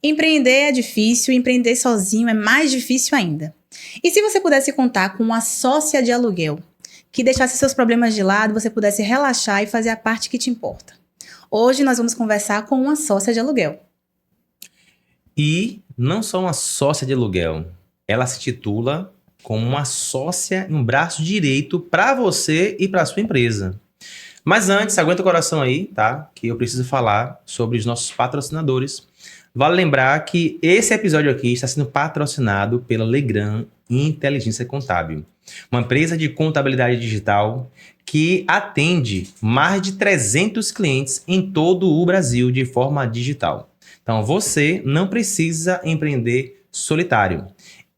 Empreender é difícil, empreender sozinho é mais difícil ainda. E se você pudesse contar com uma sócia de aluguel, que deixasse seus problemas de lado, você pudesse relaxar e fazer a parte que te importa? Hoje nós vamos conversar com uma sócia de aluguel. E não só uma sócia de aluguel, ela se titula como uma sócia, um braço direito para você e para sua empresa. Mas antes, aguenta o coração aí, tá? Que eu preciso falar sobre os nossos patrocinadores. Vale lembrar que esse episódio aqui está sendo patrocinado pela Legrand Inteligência Contábil, uma empresa de contabilidade digital que atende mais de 300 clientes em todo o Brasil de forma digital. Então, você não precisa empreender solitário.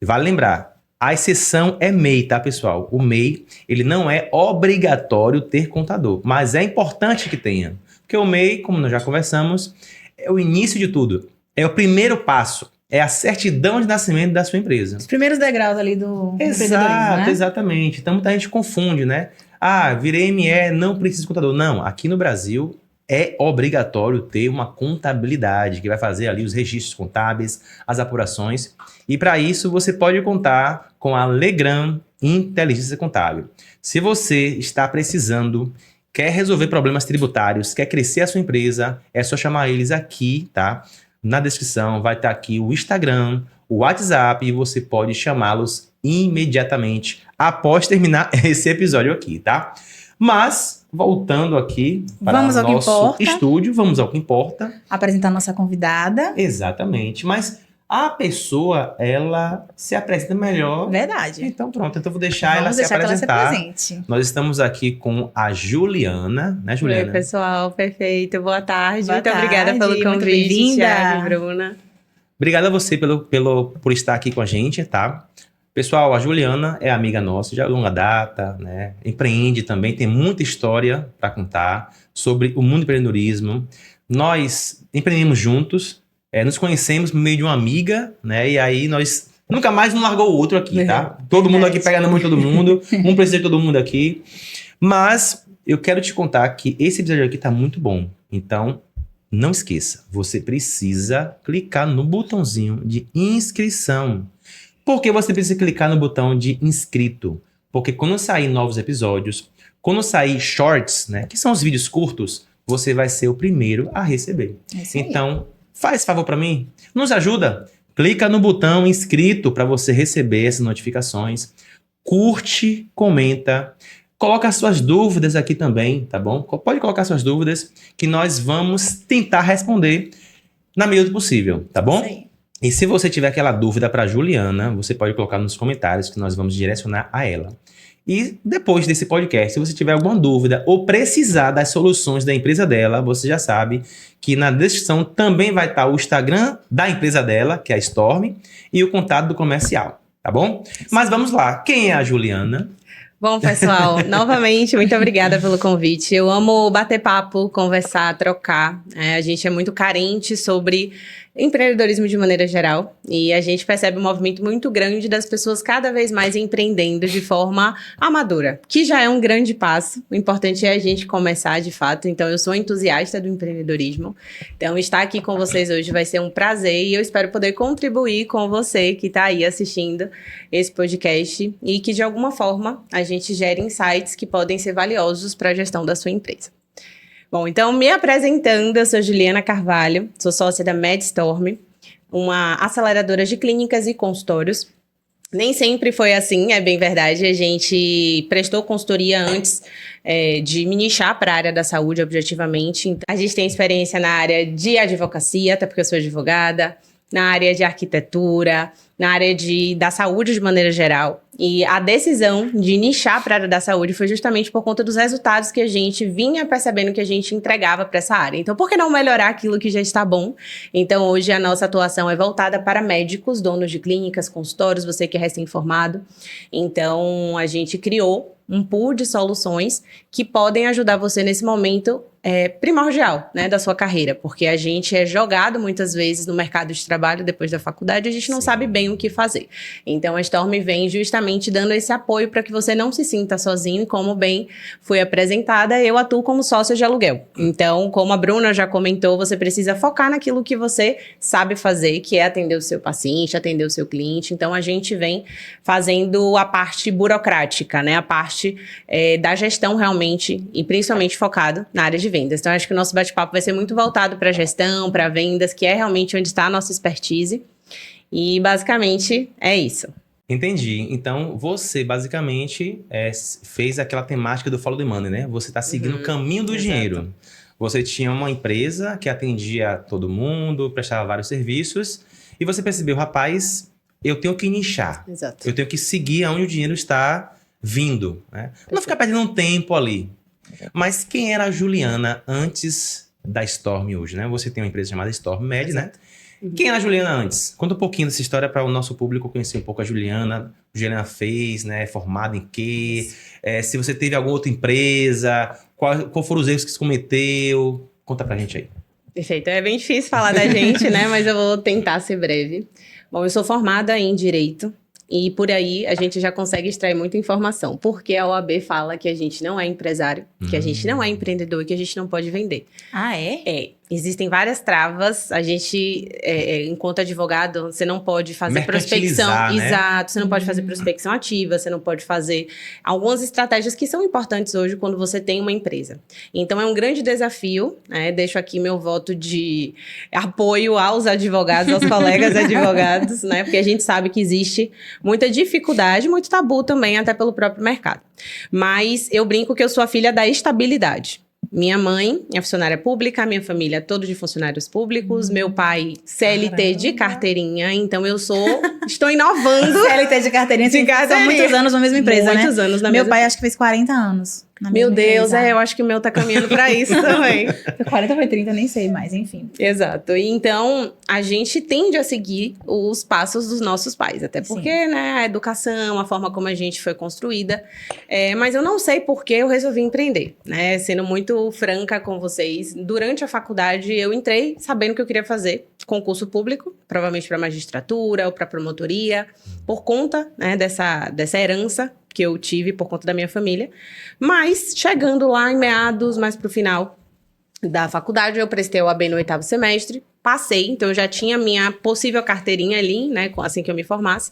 Vale lembrar, a exceção é MEI, tá, pessoal? O MEI, ele não é obrigatório ter contador, mas é importante que tenha. Porque o MEI, como nós já conversamos, é o início de tudo. É o primeiro passo. É a certidão de nascimento da sua empresa. Os primeiros degraus ali do empreendedorismo, né? Exatamente. Então, muita gente confunde, né? Ah, virei ME, não preciso de contador. Não, aqui no Brasil é obrigatório ter uma contabilidade que vai fazer ali os registros contábeis, as apurações. E para isso, você pode contar com a Legrand Inteligência Contábil. Se você está precisando, quer resolver problemas tributários, quer crescer a sua empresa, é só chamar eles aqui, tá? Na descrição vai estar aqui o Instagram, o WhatsApp e você pode chamá-los imediatamente após terminar esse episódio aqui, tá? Mas, voltando aqui para o nosso estúdio, vamos ao que importa. Apresentar nossa convidada. Exatamente, mas a pessoa, ela se apresenta melhor. Verdade. Então pronto, então vou deixar ela se apresentar. Nós estamos aqui com a Juliana, né, Juliana? Oi, pessoal, perfeito. Boa tarde. Muito obrigada pelo convite, Thiago e Bruna. Obrigado a você por estar aqui com a gente, tá? Pessoal, a Juliana é amiga nossa, já de longa data, né? Empreende também, tem muita história para contar sobre o mundo do empreendedorismo. Nós empreendemos juntos, nos conhecemos no meio de uma amiga, né? E aí nós nunca mais um largou o outro aqui, tá? Todo mundo aqui pega na mão de todo mundo, um precisa de todo mundo aqui. Mas eu quero te contar que esse episódio aqui tá muito bom. Então, não esqueça, você precisa clicar no botãozinho de inscrição. Por que você precisa clicar no botão de inscrito? Porque quando sair novos episódios, quando sair shorts, né, que são os vídeos curtos, você vai ser o primeiro a receber. Então, faz favor para mim, nos ajuda. Clica no botão inscrito para você receber essas notificações. Curte, comenta, coloca as suas dúvidas aqui também, tá bom? Pode colocar suas dúvidas que nós vamos tentar responder na medida do possível, tá bom? Sim. E se você tiver aquela dúvida para Juliana, você pode colocar nos comentários que nós vamos direcionar a ela. E depois desse podcast, se você tiver alguma dúvida ou precisar das soluções da empresa dela, você já sabe que na descrição também vai estar o Instagram da empresa dela, que é a Storm, e o contato do comercial, tá bom? Mas vamos lá, quem é a Juliana? Bom, pessoal, novamente, muito obrigada pelo convite. Eu amo bater papo, conversar, trocar. A gente é muito carente sobre empreendedorismo de maneira geral. E a gente percebe um movimento muito grande das pessoas cada vez mais empreendendo de forma amadora, que já é um grande passo. O importante é a gente começar de fato. Então, eu sou entusiasta do empreendedorismo. Então, estar aqui com vocês hoje vai ser um prazer e eu espero poder contribuir com você que está aí assistindo esse podcast e que, de alguma forma, a gente gere insights que podem ser valiosos para a gestão da sua empresa. Bom, então, me apresentando, eu sou Juliana Carvalho, sou sócia da MedStorm, uma aceleradora de clínicas e consultórios. Nem sempre foi assim, é bem verdade. A gente prestou consultoria antes de me nichar para a área da saúde, objetivamente. A gente tem experiência na área de advocacia, até porque eu sou advogada, na área de arquitetura, na área da saúde de maneira geral. E a decisão de nichar para a área da saúde foi justamente por conta dos resultados que a gente vinha percebendo que a gente entregava para essa área. Então, por que não melhorar aquilo que já está bom? Então, hoje a nossa atuação é voltada para médicos, donos de clínicas, consultórios, você que é recém-formado. Então, a gente criou um pool de soluções que podem ajudar você nesse momento primordial, né, da sua carreira, porque a gente é jogado muitas vezes no mercado de trabalho depois da faculdade, a gente não sabe bem tem o que fazer. Então, a Storm vem justamente dando esse apoio para que você não se sinta sozinho, e como bem foi apresentada, eu atuo como sócia de aluguel. Então, como a Bruna já comentou, você precisa focar naquilo que você sabe fazer, que é atender o seu paciente, atender o seu cliente. Então, a gente vem fazendo a parte burocrática, né? A parte da gestão realmente, e principalmente focado na área de vendas. Então, acho que o nosso bate-papo vai ser muito voltado para gestão, para vendas, que é realmente onde está a nossa expertise. E, basicamente, é isso. Entendi. Então, você basicamente fez aquela temática do Follow the Money, né? Você está seguindo o caminho do dinheiro. Você tinha uma empresa que atendia todo mundo, prestava vários serviços, e você percebeu, rapaz, eu tenho que nichar. Exato. Eu tenho que seguir aonde o dinheiro está vindo, né? Não ficar perdendo um tempo ali. Mas quem era a Juliana antes da Storm hoje, né? Você tem uma empresa chamada Storm Med, né? Quem era a Juliana antes? Conta um pouquinho dessa história para o nosso público conhecer um pouco a Juliana. O que Juliana fez, né? Formada em quê? Se você teve alguma outra empresa, qual foram os erros que você cometeu? Conta pra gente aí. Perfeito. É bem difícil falar da gente, né? Mas eu vou tentar ser breve. Bom, eu sou formada em Direito. E por aí a gente já consegue extrair muita informação. Porque a OAB fala que a gente não é empresário, que a gente não é empreendedor e que a gente não pode vender. Ah, é? Existem várias travas. A gente, enquanto advogado, você não pode fazer prospecção. Né? Exato. Você não pode fazer prospecção ativa, você não pode fazer algumas estratégias que são importantes hoje quando você tem uma empresa. Então, é um grande desafio, né? Deixo aqui meu voto de apoio aos advogados, aos colegas advogados, né? Porque a gente sabe que existe muita dificuldade, muito tabu também, até pelo próprio mercado. Mas eu brinco que eu sou a filha da estabilidade. Minha mãe é funcionária pública, minha família é toda de funcionários públicos, meu pai CLT de carteirinha, então estou inovando. CLT de carteirinha, são muitos anos na mesma empresa, muitos né? anos na Meu mesma pai acho que fez 40 anos. Meu Deus, eu acho que o meu tá caminhando para isso também. 40 foi 30, nem sei mais, enfim. Exato. E então, a gente tende a seguir os passos dos nossos pais. Até porque, né, a educação, a forma como a gente foi construída. Mas eu não sei por que eu resolvi empreender, né? Sendo muito franca com vocês. Durante a faculdade, eu entrei sabendo que eu queria fazer concurso público, provavelmente para magistratura ou para promotoria, por conta, né, dessa herança que eu tive por conta da minha família. Mas, chegando lá em meados, mais pro final da faculdade, eu prestei o OAB no 8º semestre, passei, então eu já tinha minha possível carteirinha ali, né, assim que eu me formasse.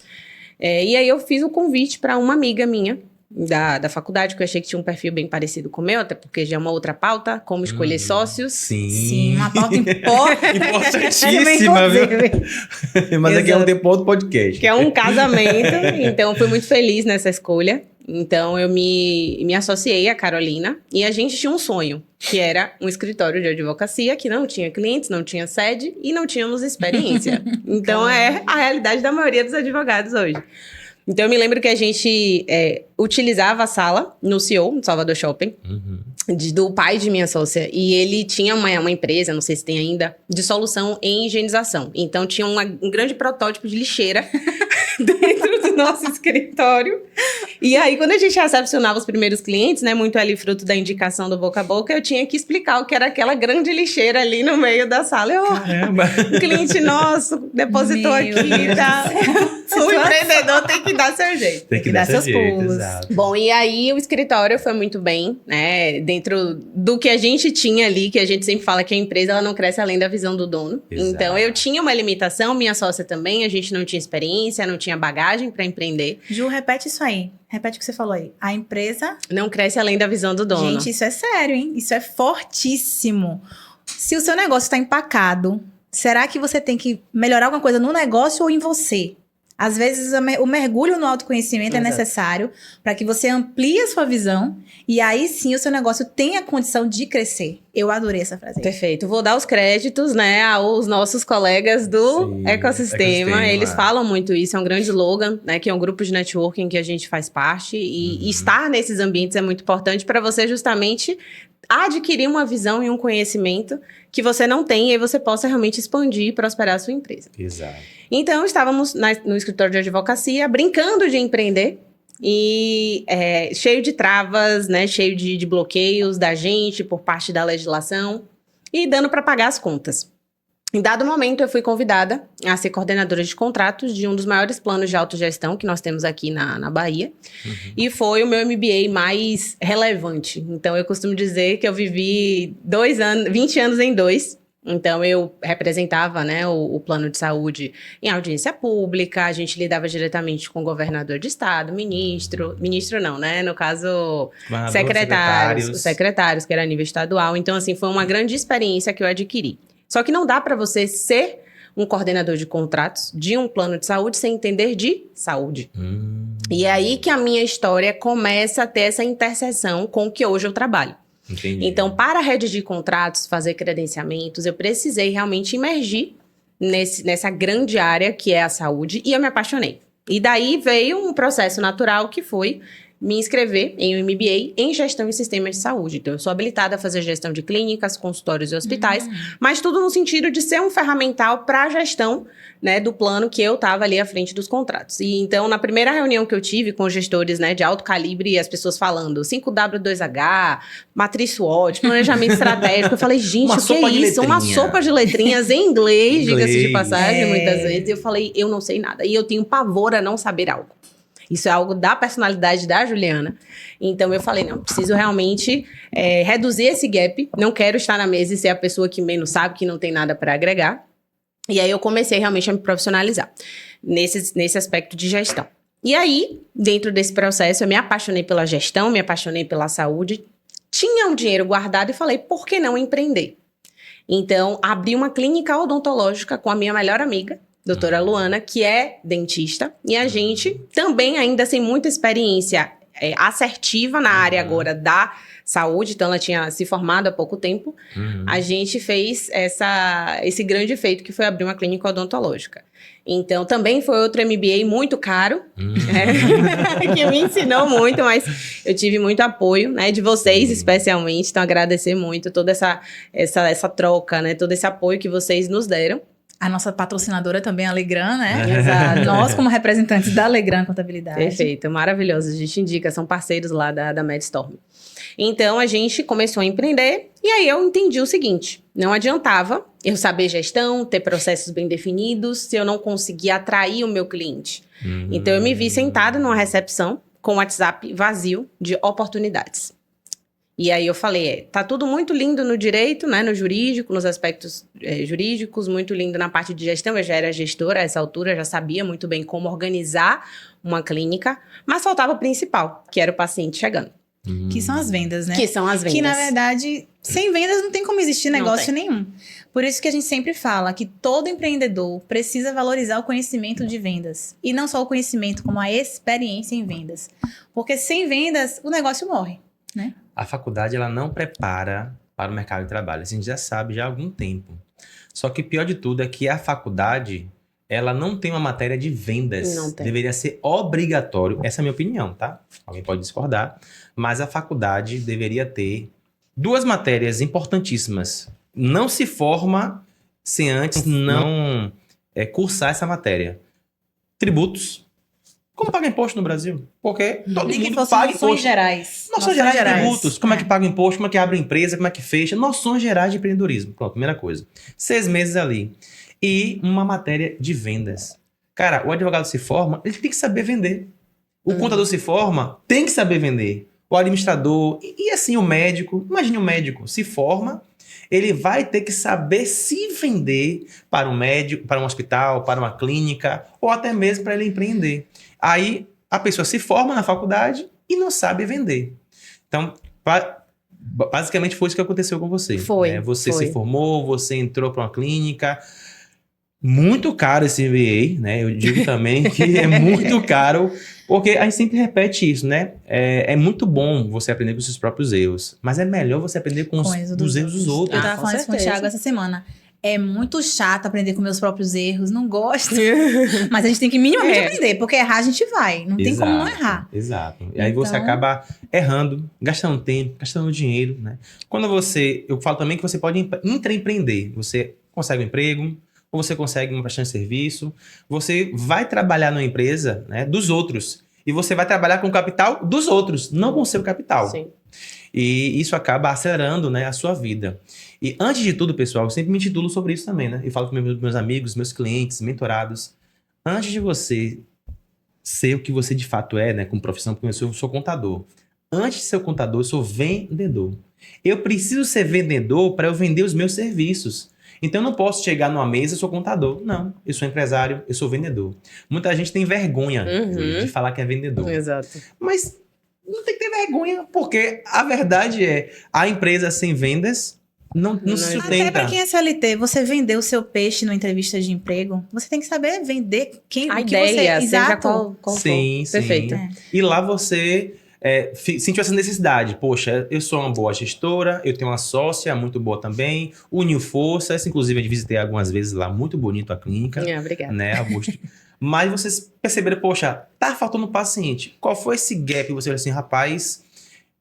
E aí eu fiz o convite para uma amiga minha da faculdade, que eu achei que tinha um perfil bem parecido com o meu, até porque já é uma outra pauta, como escolher sócios. Sim, uma pauta importantíssima, viu? Mas aqui é um tempo outro podcast. Que é um casamento, então eu fui muito feliz nessa escolha. Então eu me associei à Carolina e a gente tinha um sonho, que era um escritório de advocacia que não tinha clientes, não tinha sede e não tínhamos experiência. Então é a realidade da maioria dos advogados hoje. Então, eu me lembro que a gente utilizava a sala no CEO, no Salvador Shopping, do pai de minha sócia. E ele tinha uma empresa, não sei se tem ainda, de solução em higienização. Então, tinha um grande protótipo de lixeira dentro do nosso escritório. E aí, quando a gente recepcionava os primeiros clientes, né, muito ali fruto da indicação do boca a boca, eu tinha que explicar o que era aquela grande lixeira ali no meio da sala. Caramba! Um cliente nosso depositou aqui e tá. O empreendedor tem que dar seu jeito. Tem que dar seus pulos. Exato. Bom, e aí o escritório foi muito bem, né? Dentro do que a gente tinha ali, que a gente sempre fala que a empresa ela não cresce além da visão do dono. Exato. Então, eu tinha uma limitação, minha sócia também, a gente não tinha experiência, não tinha bagagem para empreender. Ju, repete isso aí. Repete o que você falou aí. A empresa... não cresce além da visão do dono. Gente, isso é sério, hein? Isso é fortíssimo. Se o seu negócio está empacado, será que você tem que melhorar alguma coisa no negócio ou em você? Às vezes, o mergulho no autoconhecimento é necessário para que você amplie a sua visão e aí sim o seu negócio tenha condição de crescer. Eu adorei essa frase. Perfeito. Vou dar os créditos, né, aos nossos colegas do ecossistema. Eles falam muito isso, é um grande slogan, né, que é um grupo de networking que a gente faz parte e estar nesses ambientes é muito importante para você justamente adquirir uma visão e um conhecimento que você não tem e aí você possa realmente expandir e prosperar a sua empresa. Exato. Então, estávamos no escritório de advocacia, brincando de empreender e cheio de travas, né, cheio de bloqueios da gente por parte da legislação e dando para pagar as contas. Em dado momento, eu fui convidada a ser coordenadora de contratos de um dos maiores planos de autogestão que nós temos aqui na Bahia. E foi o meu MBA mais relevante. Então, eu costumo dizer que eu vivi 20 anos em 2. Então, eu representava, né, o plano de saúde em audiência pública, a gente lidava diretamente com o governador de estado, ministro não, né, no caso, os secretários, que era a nível estadual. Então, assim, foi uma grande experiência que eu adquiri. Só que não dá para você ser um coordenador de contratos de um plano de saúde sem entender de saúde. E é aí que a minha história começa a ter essa interseção com o que hoje eu trabalho. Entendi. Então, para redigir contratos, fazer credenciamentos, eu precisei realmente imergir nessa grande área que é a saúde, e eu me apaixonei. E daí veio um processo natural que foi me inscrever em um MBA em gestão e sistemas de saúde. Então, eu sou habilitada a fazer gestão de clínicas, consultórios e hospitais, mas tudo no sentido de ser um ferramental para a gestão, né, do plano que eu estava ali à frente dos contratos. E então, na primeira reunião que eu tive com gestores, né, de alto calibre, e as pessoas falando 5W2H, matriz SWOT, planejamento estratégico, eu falei, gente, o que é isso? Uma sopa de letrinhas em inglês, diga-se de passagem, muitas vezes. Eu falei, eu não sei nada. E eu tenho pavor a não saber algo. Isso é algo da personalidade da Juliana. Então, eu falei, não, preciso realmente reduzir esse gap. Não quero estar na mesa e ser a pessoa que menos sabe, que não tem nada para agregar. E aí, eu comecei realmente a me profissionalizar nesse aspecto de gestão. E aí, dentro desse processo, eu me apaixonei pela gestão, me apaixonei pela saúde. Tinha um dinheiro guardado e falei, por que não empreender? Então, abri uma clínica odontológica com a minha melhor amiga, doutora Luana, que é dentista, e a gente também, ainda sem muita experiência assertiva na área agora da saúde, então ela tinha se formado há pouco tempo, a gente fez esse grande feito que foi abrir uma clínica odontológica. Então, também foi outro MBA muito caro, que me ensinou muito, mas eu tive muito apoio, né, de vocês especialmente, então agradecer muito toda essa troca, né, todo esse apoio que vocês nos deram. A nossa patrocinadora também, a Legran, né? Exato. Nós, como representantes da Legran Contabilidade. Perfeito, maravilhoso. A gente indica, são parceiros lá da MedStorm. Então, a gente começou a empreender e aí eu entendi o seguinte, não adiantava eu saber gestão, ter processos bem definidos, se eu não conseguir atrair o meu cliente. Então, eu me vi sentada numa recepção com o WhatsApp vazio de oportunidades. E aí eu falei, tá tudo muito lindo no direito, né, no jurídico, nos aspectos jurídicos, muito lindo na parte de gestão, eu já era gestora a essa altura, já sabia muito bem como organizar uma clínica, mas faltava o principal, que era o paciente chegando. Que são as vendas, né? Que são as vendas. Que, na verdade, sem vendas não tem como existir negócio nenhum. Por isso que a gente sempre fala que todo empreendedor precisa valorizar o conhecimento de vendas. E não só o conhecimento, como a experiência em vendas. Porque sem vendas, o negócio morre, né? A faculdade, ela não prepara para o mercado de trabalho. A gente já sabe já há algum tempo. Só que o pior de tudo é que a faculdade, ela não tem uma matéria de vendas. Não tem. Deveria ser obrigatório. Essa é a minha opinião, tá? Alguém pode discordar. Mas a faculdade deveria ter 2 matérias importantíssimas. Não se forma sem antes não cursar essa matéria. Tributos. Como paga imposto no Brasil? Porque todo Nem que mundo fosse paga noções imposto. gerais. Noções gerais de tributos. Como é que paga imposto, como é que abre empresa, como é que fecha. Noções gerais de empreendedorismo. Pronto, primeira coisa. 6 meses ali. E uma matéria de vendas. Cara, o advogado se forma, ele tem que saber vender. O contador se forma, tem que saber vender. O administrador, e assim o médico. Imagine o médico se forma, ele vai ter que saber se vender para um médico, para um hospital, para uma clínica, ou até mesmo para ele empreender. Aí a pessoa se forma na faculdade e não sabe vender. Então, basicamente foi isso que aconteceu com você. Foi. Né? Você se formou, você entrou para uma clínica. Muito caro esse MBA, né? Eu digo também que é muito caro, porque a gente sempre repete isso, né? É muito bom você aprender com os seus próprios erros, mas é melhor você aprender com os erros dos outros. Eu tava falando isso com o Thiago essa semana. É muito chato aprender com meus próprios erros, não gosto. Mas a gente tem que minimamente aprender, porque errar a gente vai. Não tem como não errar. Exato. E aí você acaba errando, gastando tempo, gastando dinheiro, né? Quando eu falo também que você pode intraempreender. Você consegue um emprego, ou você consegue uma prestação de serviço, você vai trabalhar numa empresa, né, dos outros. E você vai trabalhar com o capital dos outros, não com o seu capital. Sim. E isso acaba acelerando, né, a sua vida. E antes de tudo, pessoal, eu sempre me titulo sobre isso também, né? E falo com meus amigos, meus clientes, mentorados. Antes de você ser o que você de fato é, né, como profissão, porque eu sou contador. Antes de ser contador, eu sou vendedor. Eu preciso ser vendedor para eu vender os meus serviços. Então, eu não posso chegar numa mesa e sou contador. Não, eu sou empresário, eu sou vendedor. Muita gente tem vergonha de falar que é vendedor. Exato. Mas não tem que ter vergonha, porque a verdade é, a empresa sem vendas não se Até sustenta. para quem é CLT, você vender o seu peixe numa entrevista de emprego, você tem que saber vender A o que ideia, você... seja Exato. qual for. Sim, sim. Perfeito. E lá você sentiu essa necessidade. Poxa, eu sou uma boa gestora, eu tenho uma sócia muito boa também, uniu forças, inclusive eu visitei algumas vezes lá, muito bonito a clínica, Obrigada. né, Augusto? Mas vocês perceberam, poxa, tá faltando paciente. Qual foi esse gap? Você olha assim, rapaz,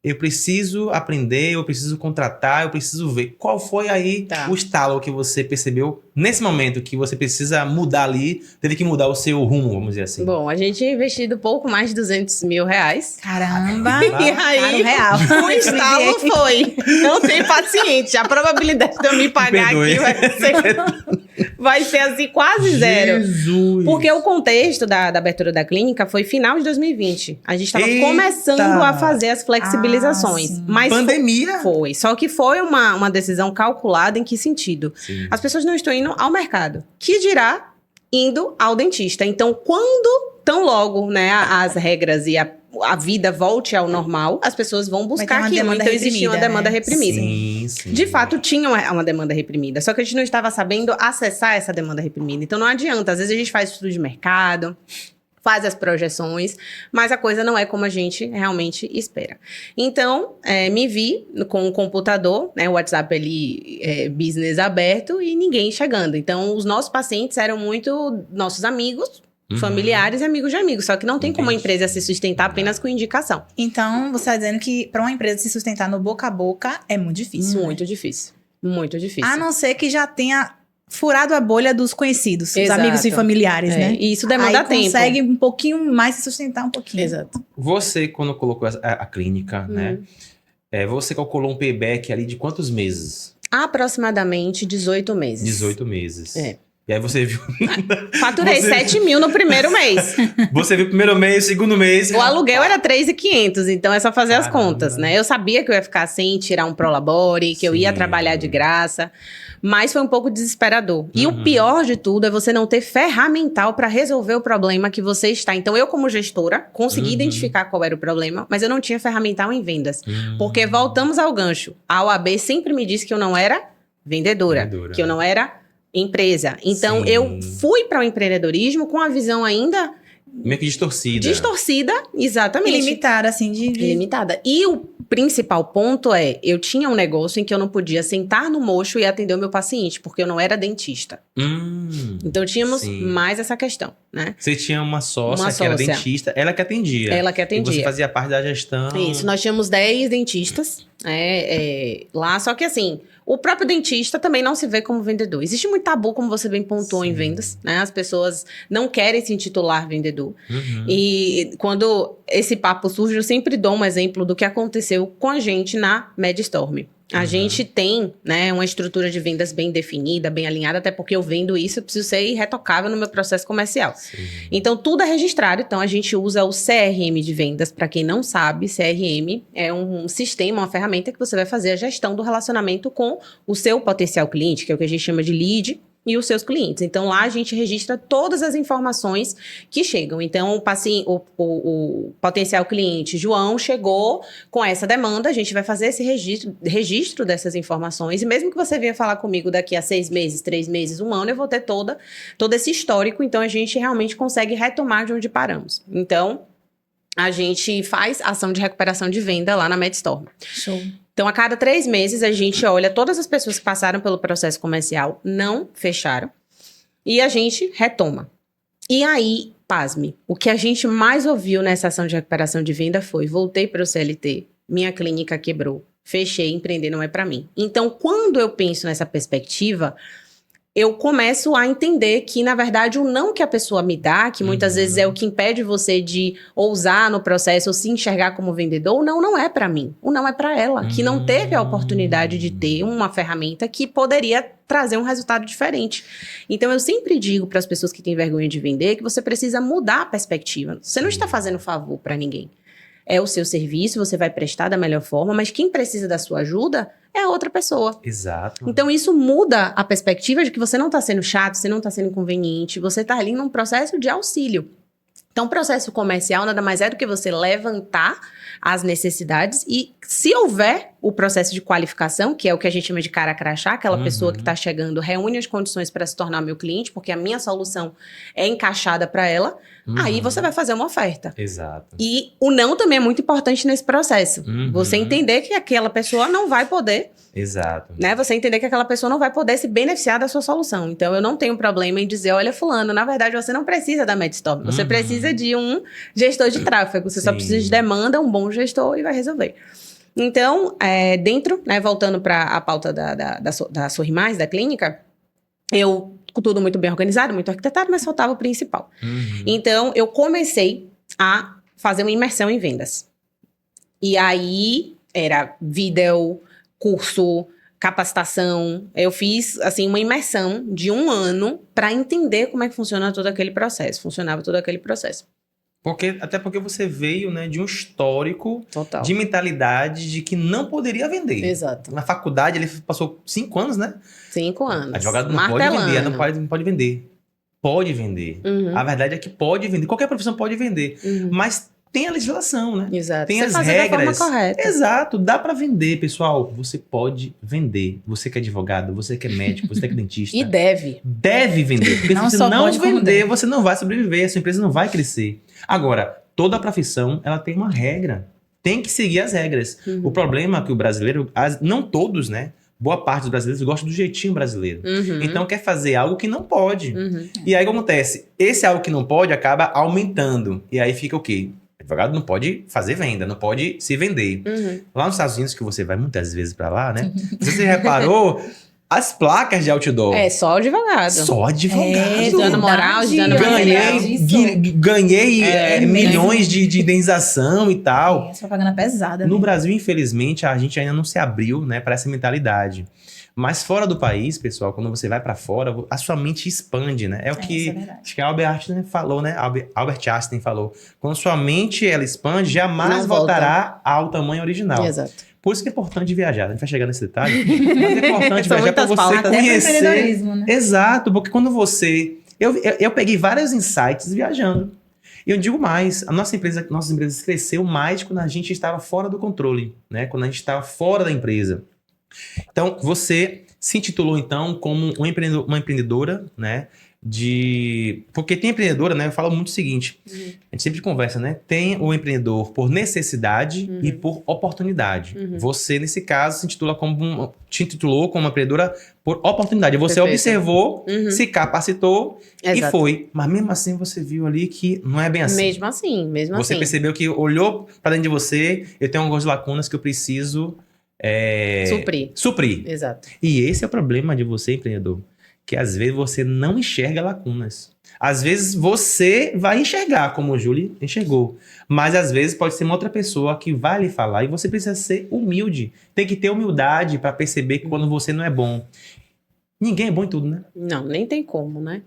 eu preciso aprender, eu preciso contratar, eu preciso ver. Qual foi aí o estalo que você percebeu nesse momento que você precisa mudar ali, teve que mudar o seu rumo, vamos dizer assim? Bom, a gente tinha investido pouco mais de R$200 mil. Caramba! E aí, Caro real. o estalo foi. Não tem paciente. A probabilidade de eu me pagar Perdoe. aqui vai ser assim, quase zero. Jesus! Porque o contexto da abertura da clínica foi final de 2020. A gente estava Eita! começando a fazer as flexibilizações. sim. Mas Pandemia? foi. Só que foi uma decisão calculada em que sentido? Sim. As pessoas não estão indo ao mercado. Que dirá indo ao dentista. Então, quando tão logo, né, as regras e a vida volte ao normal, as pessoas vão buscar Vai ter aquilo. uma demanda Então, existia uma reprimida, demanda né? reprimida. Sim, sim. De fato, tinha uma demanda reprimida. Só que a gente não estava sabendo acessar essa demanda reprimida. Então, não adianta. Às vezes, a gente faz estudo de mercado, faz as projeções, mas a coisa não é como a gente realmente espera. Então, me vi com o computador, né, o WhatsApp ali, business aberto e ninguém chegando. Então, os nossos pacientes eram muito nossos amigos, familiares e amigos de amigos. Só que não tem como a Entendi. empresa se sustentar apenas com indicação. Então, você está dizendo que para uma empresa se sustentar no boca a boca é muito difícil. Muito difícil. Muito difícil. A não ser que já tenha furado a bolha dos conhecidos, dos Exato. amigos e familiares, É, né? e isso demanda Aí tempo. consegue um pouquinho mais se sustentar um pouquinho. Exato. Você, quando colocou a clínica, né? Você calculou um payback ali de quantos meses? Aproximadamente 18 meses. 18 meses. É. E aí você viu. Faturei 7 mil no primeiro mês. Você viu o primeiro mês, segundo mês. O aluguel era 3.500, então é só fazer as Caramba. contas, né? Eu sabia que eu ia ficar sem tirar um prolabore, que eu ia Sim. trabalhar de graça, mas foi um pouco desesperador. E o pior de tudo é você não ter ferramental para resolver o problema que você está. Então eu, como gestora, consegui identificar qual era o problema, mas eu não tinha ferramental em vendas. Porque voltamos ao gancho. A OAB sempre me disse que eu não era vendedora. Que eu não era empresa. Então, Sim. eu fui para o empreendedorismo com a visão ainda Meio que distorcida. distorcida, exatamente. Ilimitada, assim, de... Limitada. E o principal ponto é, eu tinha um negócio em que eu não podia sentar no mocho e atender o meu paciente, porque eu não era dentista. Então, tínhamos sim. mais essa questão, né? Você tinha uma sócia Uma que era sócia. dentista, ela que atendia. Ela que E você atendia. fazia parte da gestão. Isso, nós tínhamos 10 dentistas lá, só que assim, o próprio dentista também não se vê como vendedor. Existe muito tabu, como você bem pontuou, em vendas, né? As pessoas não querem se intitular vendedor. E quando esse papo surge, eu sempre dou um exemplo do que aconteceu com a gente na MedStorm. A gente tem, né, uma estrutura de vendas bem definida, bem alinhada, até porque eu vendo isso, eu preciso ser irretocável no meu processo comercial. Sim. Então, tudo é registrado. Então, a gente usa o CRM de vendas. Para quem não sabe, CRM é um sistema, uma ferramenta que você vai fazer a gestão do relacionamento com o seu potencial cliente, que é o que a gente chama de lead, e os seus clientes. Então, lá a gente registra todas as informações que chegam. Então, o potencial cliente João chegou com essa demanda, a gente vai fazer esse registro dessas informações. E mesmo que você venha falar comigo daqui a 6 meses, 3 meses, 1 ano, eu vou ter todo esse histórico. Então, a gente realmente consegue retomar de onde paramos. Então, a gente faz ação de recuperação de venda lá na MedStorm. Show. Então, a cada 3 meses, a gente olha todas as pessoas que passaram pelo processo comercial, não fecharam, e a gente retoma. E aí, pasme, o que a gente mais ouviu nessa ação de recuperação de venda foi: voltei para o CLT, minha clínica quebrou, fechei, empreender não é para mim. Então, quando eu penso nessa perspectiva, eu começo a entender que, na verdade, o não que a pessoa me dá, que muitas vezes é o que impede você de ousar no processo ou se enxergar como vendedor, o não é para mim. O não é para ela, que não teve a oportunidade de ter uma ferramenta que poderia trazer um resultado diferente. Então, eu sempre digo para as pessoas que têm vergonha de vender que você precisa mudar a perspectiva. Você não está fazendo favor para ninguém. É o seu serviço, você vai prestar da melhor forma, mas quem precisa da sua ajuda é a outra pessoa. Exato. Então, isso muda a perspectiva de que você não está sendo chato, você não está sendo inconveniente, você está ali num processo de auxílio. Então, o processo comercial nada mais é do que você levantar as necessidades e, se houver o processo de qualificação, que é o que a gente chama de cara crachá, aquela pessoa que está chegando, reúne as condições para se tornar meu cliente, porque a minha solução é encaixada para ela, aí você vai fazer uma oferta. Exato. E o não também é muito importante nesse processo. Você entender que aquela pessoa não vai poder... Exato. Né? Você entender que aquela pessoa não vai poder se beneficiar da sua solução. Então, eu não tenho problema em dizer, olha, fulano, na verdade, você não precisa da MedStop. Você precisa de um gestor de tráfego. Você só precisa de demanda, um bom gestor e vai resolver. Então, dentro, né, voltando para a pauta da Sorri Mais, da clínica, eu, com tudo muito bem organizado, muito arquitetado, mas faltava o principal. Então, eu comecei a fazer uma imersão em vendas. E aí, era vídeo, curso, capacitação. Eu fiz, assim, uma imersão de 1 ano para entender como é que funciona todo aquele processo. Funcionava todo aquele processo. Até porque você veio, né, de um histórico Total. de mentalidade de que não poderia vender. Exato. Na faculdade, ele passou 5 anos, né? 5 anos. Advogado não pode vender, não pode vender. Pode vender. A verdade é que pode vender. Qualquer profissão pode vender. Mas tem a legislação, né? Exato. Tem você as fazer regras. da forma correta. Exato. Dá pra vender, pessoal. Você pode vender. Você que é advogado, você que é médico, você que é dentista. E deve. Deve vender. Porque Não se só você não pode, como vender, deve. você não vai sobreviver. A sua empresa não vai crescer. Agora, toda profissão, ela tem uma regra. Tem que seguir as regras. O problema é que o brasileiro, não todos, né? Boa parte dos brasileiros gosta do jeitinho brasileiro. Então quer fazer algo que não pode. E aí o que acontece? Esse algo que não pode acaba aumentando. E aí fica o quê? O advogado não pode fazer venda, não pode se vender. Lá nos Estados Unidos, que você vai muitas vezes pra lá, né? Você reparou as placas de outdoor. É só advogado. Só advogado. Dando moral, dando material. Ganhei milhões de indenização e tal. Essa propaganda pesada. No né? Brasil, infelizmente, a gente ainda não se abriu, né, para essa mentalidade. Mas fora do país, pessoal, quando você vai para fora, a sua mente expande, né? É o que isso é verdade. acho que Albert Einstein falou, né? Albert Einstein falou. Quando sua mente ela expande, jamais Não voltará ao tamanho original. Exato. Por isso que é importante viajar. A gente vai chegar nesse detalhe. Mas é importante São viajar para muitas você pautas. Até pro conhecer. empreendedorismo, né? Exato, porque quando você... Eu peguei vários insights viajando. E eu digo mais, nossas empresas cresceu mais quando a gente estava fora do controle, né? Quando a gente estava fora da empresa. Então, você se intitulou, então, como uma empreendedora, né? Porque tem empreendedora, né? Eu falo muito o seguinte, a gente sempre conversa, né? Tem o empreendedor por necessidade e por oportunidade. Você, nesse caso, te intitulou como uma empreendedora por oportunidade. Você Perfeito. observou, se capacitou Exato. e foi. Mas mesmo assim, você viu ali que não é bem assim. Mesmo assim. Você percebeu que olhou para dentro de você, eu tenho algumas lacunas que eu preciso suprir. Exato. E esse é o problema de você, empreendedor. Que às vezes você não enxerga lacunas. Às vezes você vai enxergar, como o Júlio enxergou. Mas às vezes pode ser uma outra pessoa que vai lhe falar e você precisa ser humilde. Tem que ter humildade para perceber que quando você não é bom. Ninguém é bom em tudo, né? Não, nem tem como, né?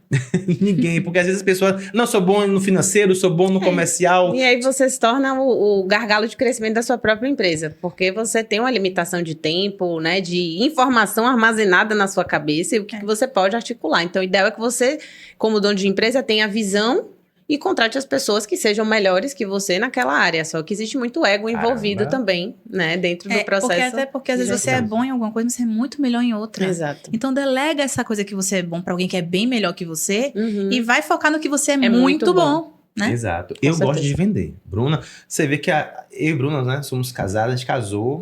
Ninguém. Porque às vezes as pessoas... Não, sou bom no financeiro, sou bom no comercial. E aí você se torna o gargalo de crescimento da sua própria empresa. Porque você tem uma limitação de tempo, né? De informação armazenada na sua cabeça e o que você pode articular. Então, o ideal é que você, como dono de empresa, tenha visão e contrate as pessoas que sejam melhores que você naquela área. Só que existe muito ego envolvido também, né? Dentro do processo. Porque às vezes você é bom em alguma coisa, mas você é muito melhor em outra. Exato. Então delega essa coisa que você é bom pra alguém que é bem melhor que você e vai focar no que você é muito muito bom. Né? Exato. Com Eu certeza. gosto de vender. Bruna, você vê que eu e Bruna, né, somos casados, a gente casou.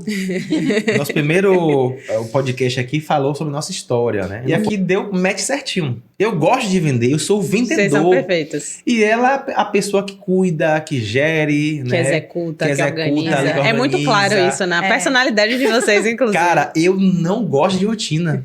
Nosso primeiro podcast aqui falou sobre nossa história, né? E aqui deu match certinho. Eu gosto de vender, eu sou o Vocês são vendedor. perfeitos. E ela é a pessoa que cuida, que gere, Que né? executa, que que executa, organiza. ali, que É muito claro organiza. isso na É. personalidade de vocês, inclusive. Cara, eu não gosto de rotina.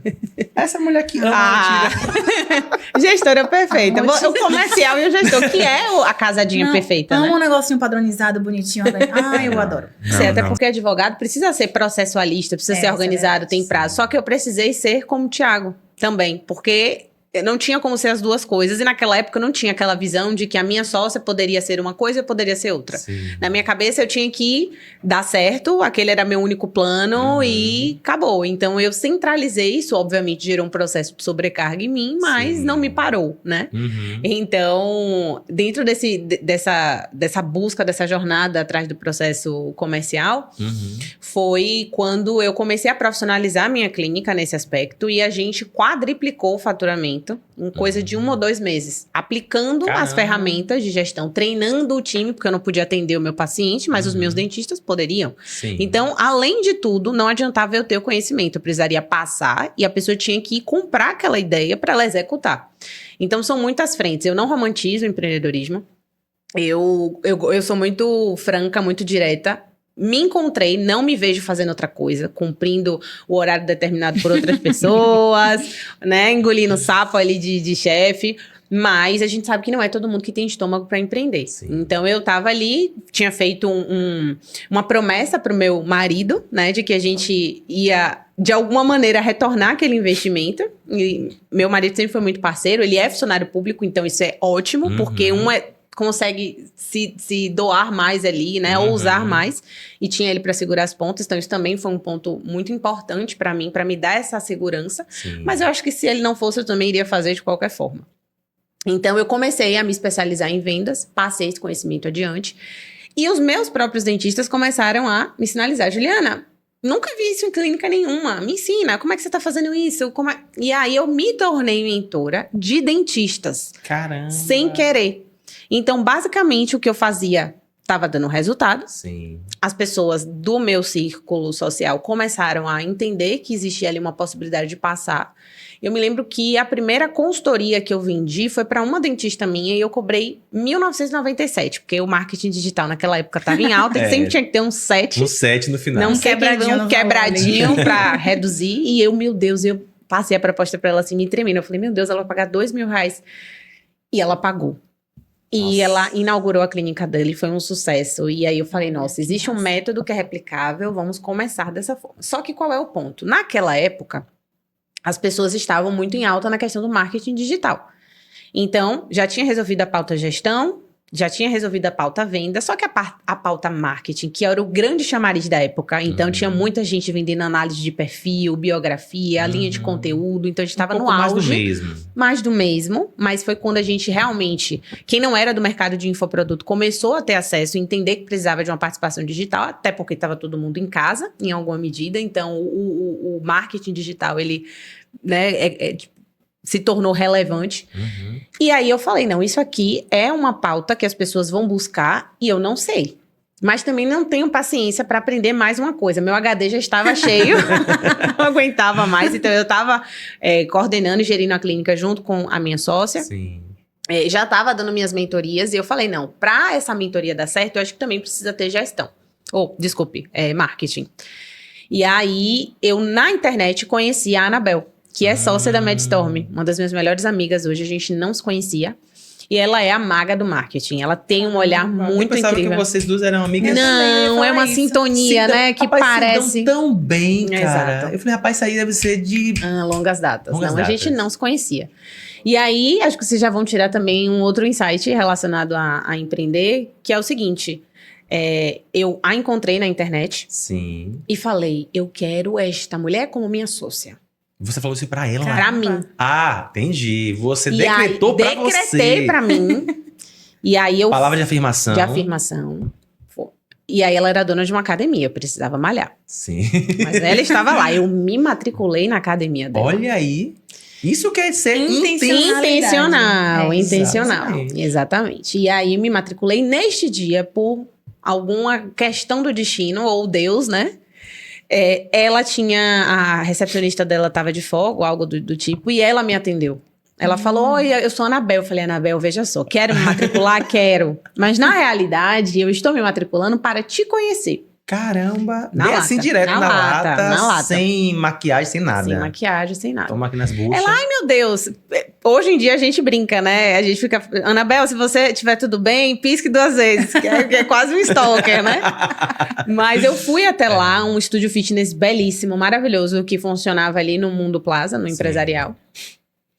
Essa mulher que ama Ah, rotina. gestora perfeita. Rotina. O comercial e o gestor, que é a casadinha Não, perfeita, amo né? um negocinho padronizado, bonitinho. Ah, eu adoro. Sim, até porque advogado precisa ser processualista, precisa ser Isso é organizado, verdade. tem prazo. Só que eu precisei ser como o Thiago também, porque não tinha como ser as duas coisas. E naquela época eu não tinha aquela visão de que a minha sócia poderia ser uma coisa e eu poderia ser outra. Sim. Na minha cabeça eu tinha que dar certo, aquele era meu único plano e acabou. Então eu centralizei isso, obviamente gerou um processo de sobrecarga em mim, mas Sim. não me parou, né? Uhum. Então, dentro dessa busca, dessa jornada atrás do processo comercial, Uhum. foi quando eu comecei a profissionalizar a minha clínica nesse aspecto e a gente quadriplicou o faturamento em coisa de 1 ou 2 meses, aplicando as Caramba. ferramentas de gestão, treinando o time, porque eu não podia atender o meu paciente, mas os meus dentistas poderiam. Sim. Então, além de tudo, não adiantava eu ter o conhecimento, eu precisaria passar e a pessoa tinha que ir comprar aquela ideia para ela executar. Então, são muitas frentes. Eu não romantizo o empreendedorismo. Eu sou muito franca, muito direta. Me encontrei, não me vejo fazendo outra coisa, cumprindo o horário determinado por outras pessoas, né? Engolindo sapo ali de chefe. Mas a gente sabe que não é todo mundo que tem estômago para empreender. Sim. Então eu tava ali, tinha feito uma promessa pro meu marido, né? De que a gente ia, de alguma maneira, retornar aquele investimento. E meu marido sempre foi muito parceiro, ele é funcionário público, então isso é ótimo, Uhum. porque consegue se doar mais ali, né? Uhum. Ou usar mais. E tinha ele para segurar as pontas. Então, isso também foi um ponto muito importante para mim, para me dar essa segurança. Sim. Mas eu acho que se ele não fosse, eu também iria fazer de qualquer forma. Então, eu comecei a me especializar em vendas, passei esse conhecimento adiante. E os meus próprios dentistas começaram a me sinalizar. Juliana, nunca vi isso em clínica nenhuma. Me ensina, como é que você está fazendo isso? E aí, eu me tornei mentora de dentistas. Caramba. Sem querer. Então, basicamente, o que eu fazia estava dando resultado. Sim. As pessoas do meu círculo social começaram a entender que existia ali uma possibilidade de passar. Eu me lembro que a primeira consultoria que eu vendi foi para uma dentista minha e eu cobrei 1.997, porque o marketing digital naquela época estava em alta e sempre tinha que ter um 7. Um 7 no final. Não sei quebradinho um no quebradinho para reduzir. E eu, meu Deus, eu passei a proposta para ela assim, me tremendo. Eu falei, meu Deus, ela vai pagar R$2.000. E ela pagou. E Nossa. ela inaugurou a clínica dele, foi um sucesso. E aí eu falei, nossa, existe um método que é replicável, vamos começar dessa forma. Só que qual é o ponto? Naquela época, as pessoas estavam muito em alta na questão do marketing digital. Então, já tinha resolvido a pauta gestão, já tinha resolvido a pauta venda, só que a pauta marketing, que era o grande chamariz da época, então tinha muita gente vendendo análise de perfil, biografia, a linha de conteúdo, então a gente estava no auge. Mais do mesmo. Mais do mesmo, mas foi quando a gente realmente, quem não era do mercado de infoproduto, começou a ter acesso, entender que precisava de uma participação digital, até porque estava todo mundo em casa, em alguma medida, então o marketing digital, ele, né, se tornou relevante. Uhum. E aí eu falei, não, isso aqui é uma pauta que as pessoas vão buscar e eu não sei. Mas também não tenho paciência para aprender mais uma coisa. Meu HD já estava cheio, não aguentava mais. Então eu estava coordenando e gerindo a clínica junto com a minha sócia. Sim. Já estava dando minhas mentorias e eu falei, não, para essa mentoria dar certo, eu acho que também precisa ter gestão. Marketing. E aí eu na internet conheci a Anabel, que é sócia da MedStorm, uma das minhas melhores amigas hoje, a gente não se conhecia. E ela é a maga do marketing, ela tem um olhar muito Eu pensava incrível. que vocês duas eram amigas. Não, é uma isso. sintonia, né, que Rapaz, parece... se dão tão bem, cara. Exato. Eu falei, rapaz, isso aí deve ser de... longas datas. Longas não, datas. a gente não se conhecia. E aí, acho que vocês já vão tirar também um outro insight relacionado a empreender, que é o seguinte, eu a encontrei na internet Sim. e falei, eu quero esta mulher como minha sócia. Você falou isso pra ela? Pra mim. Ah, entendi. Você E decretou aí, pra você. decretei pra mim. E aí eu... Palavra de afirmação. De afirmação. E aí ela era dona de uma academia, eu precisava malhar. Sim. Mas ela estava lá, eu me matriculei na academia dela. Olha aí. Isso quer ser Intencional, É, intencional. exatamente. Exatamente. E aí me matriculei neste dia por alguma questão do destino, ou Deus, né? Ela tinha, a recepcionista dela estava de folga, algo do tipo, e ela me atendeu. Ela falou, oi, eu sou a Anabel. Eu falei, Anabel, veja só, quero me matricular? Quero. Mas na realidade, eu estou me matriculando para te conhecer. Caramba! Na Bem lata. assim, direto Na na lata, lata, sem maquiagem, sem nada. Sem maquiagem, sem nada. Toma aqui nas buchas. Ela, ai meu Deus, hoje em dia a gente brinca, né? A gente fica, Anabel, se você tiver tudo bem, pisque 2 vezes, que é quase um stalker, né? Mas eu fui até lá, um estúdio fitness belíssimo, maravilhoso, que funcionava ali no Mundo Plaza, no Sim. empresarial,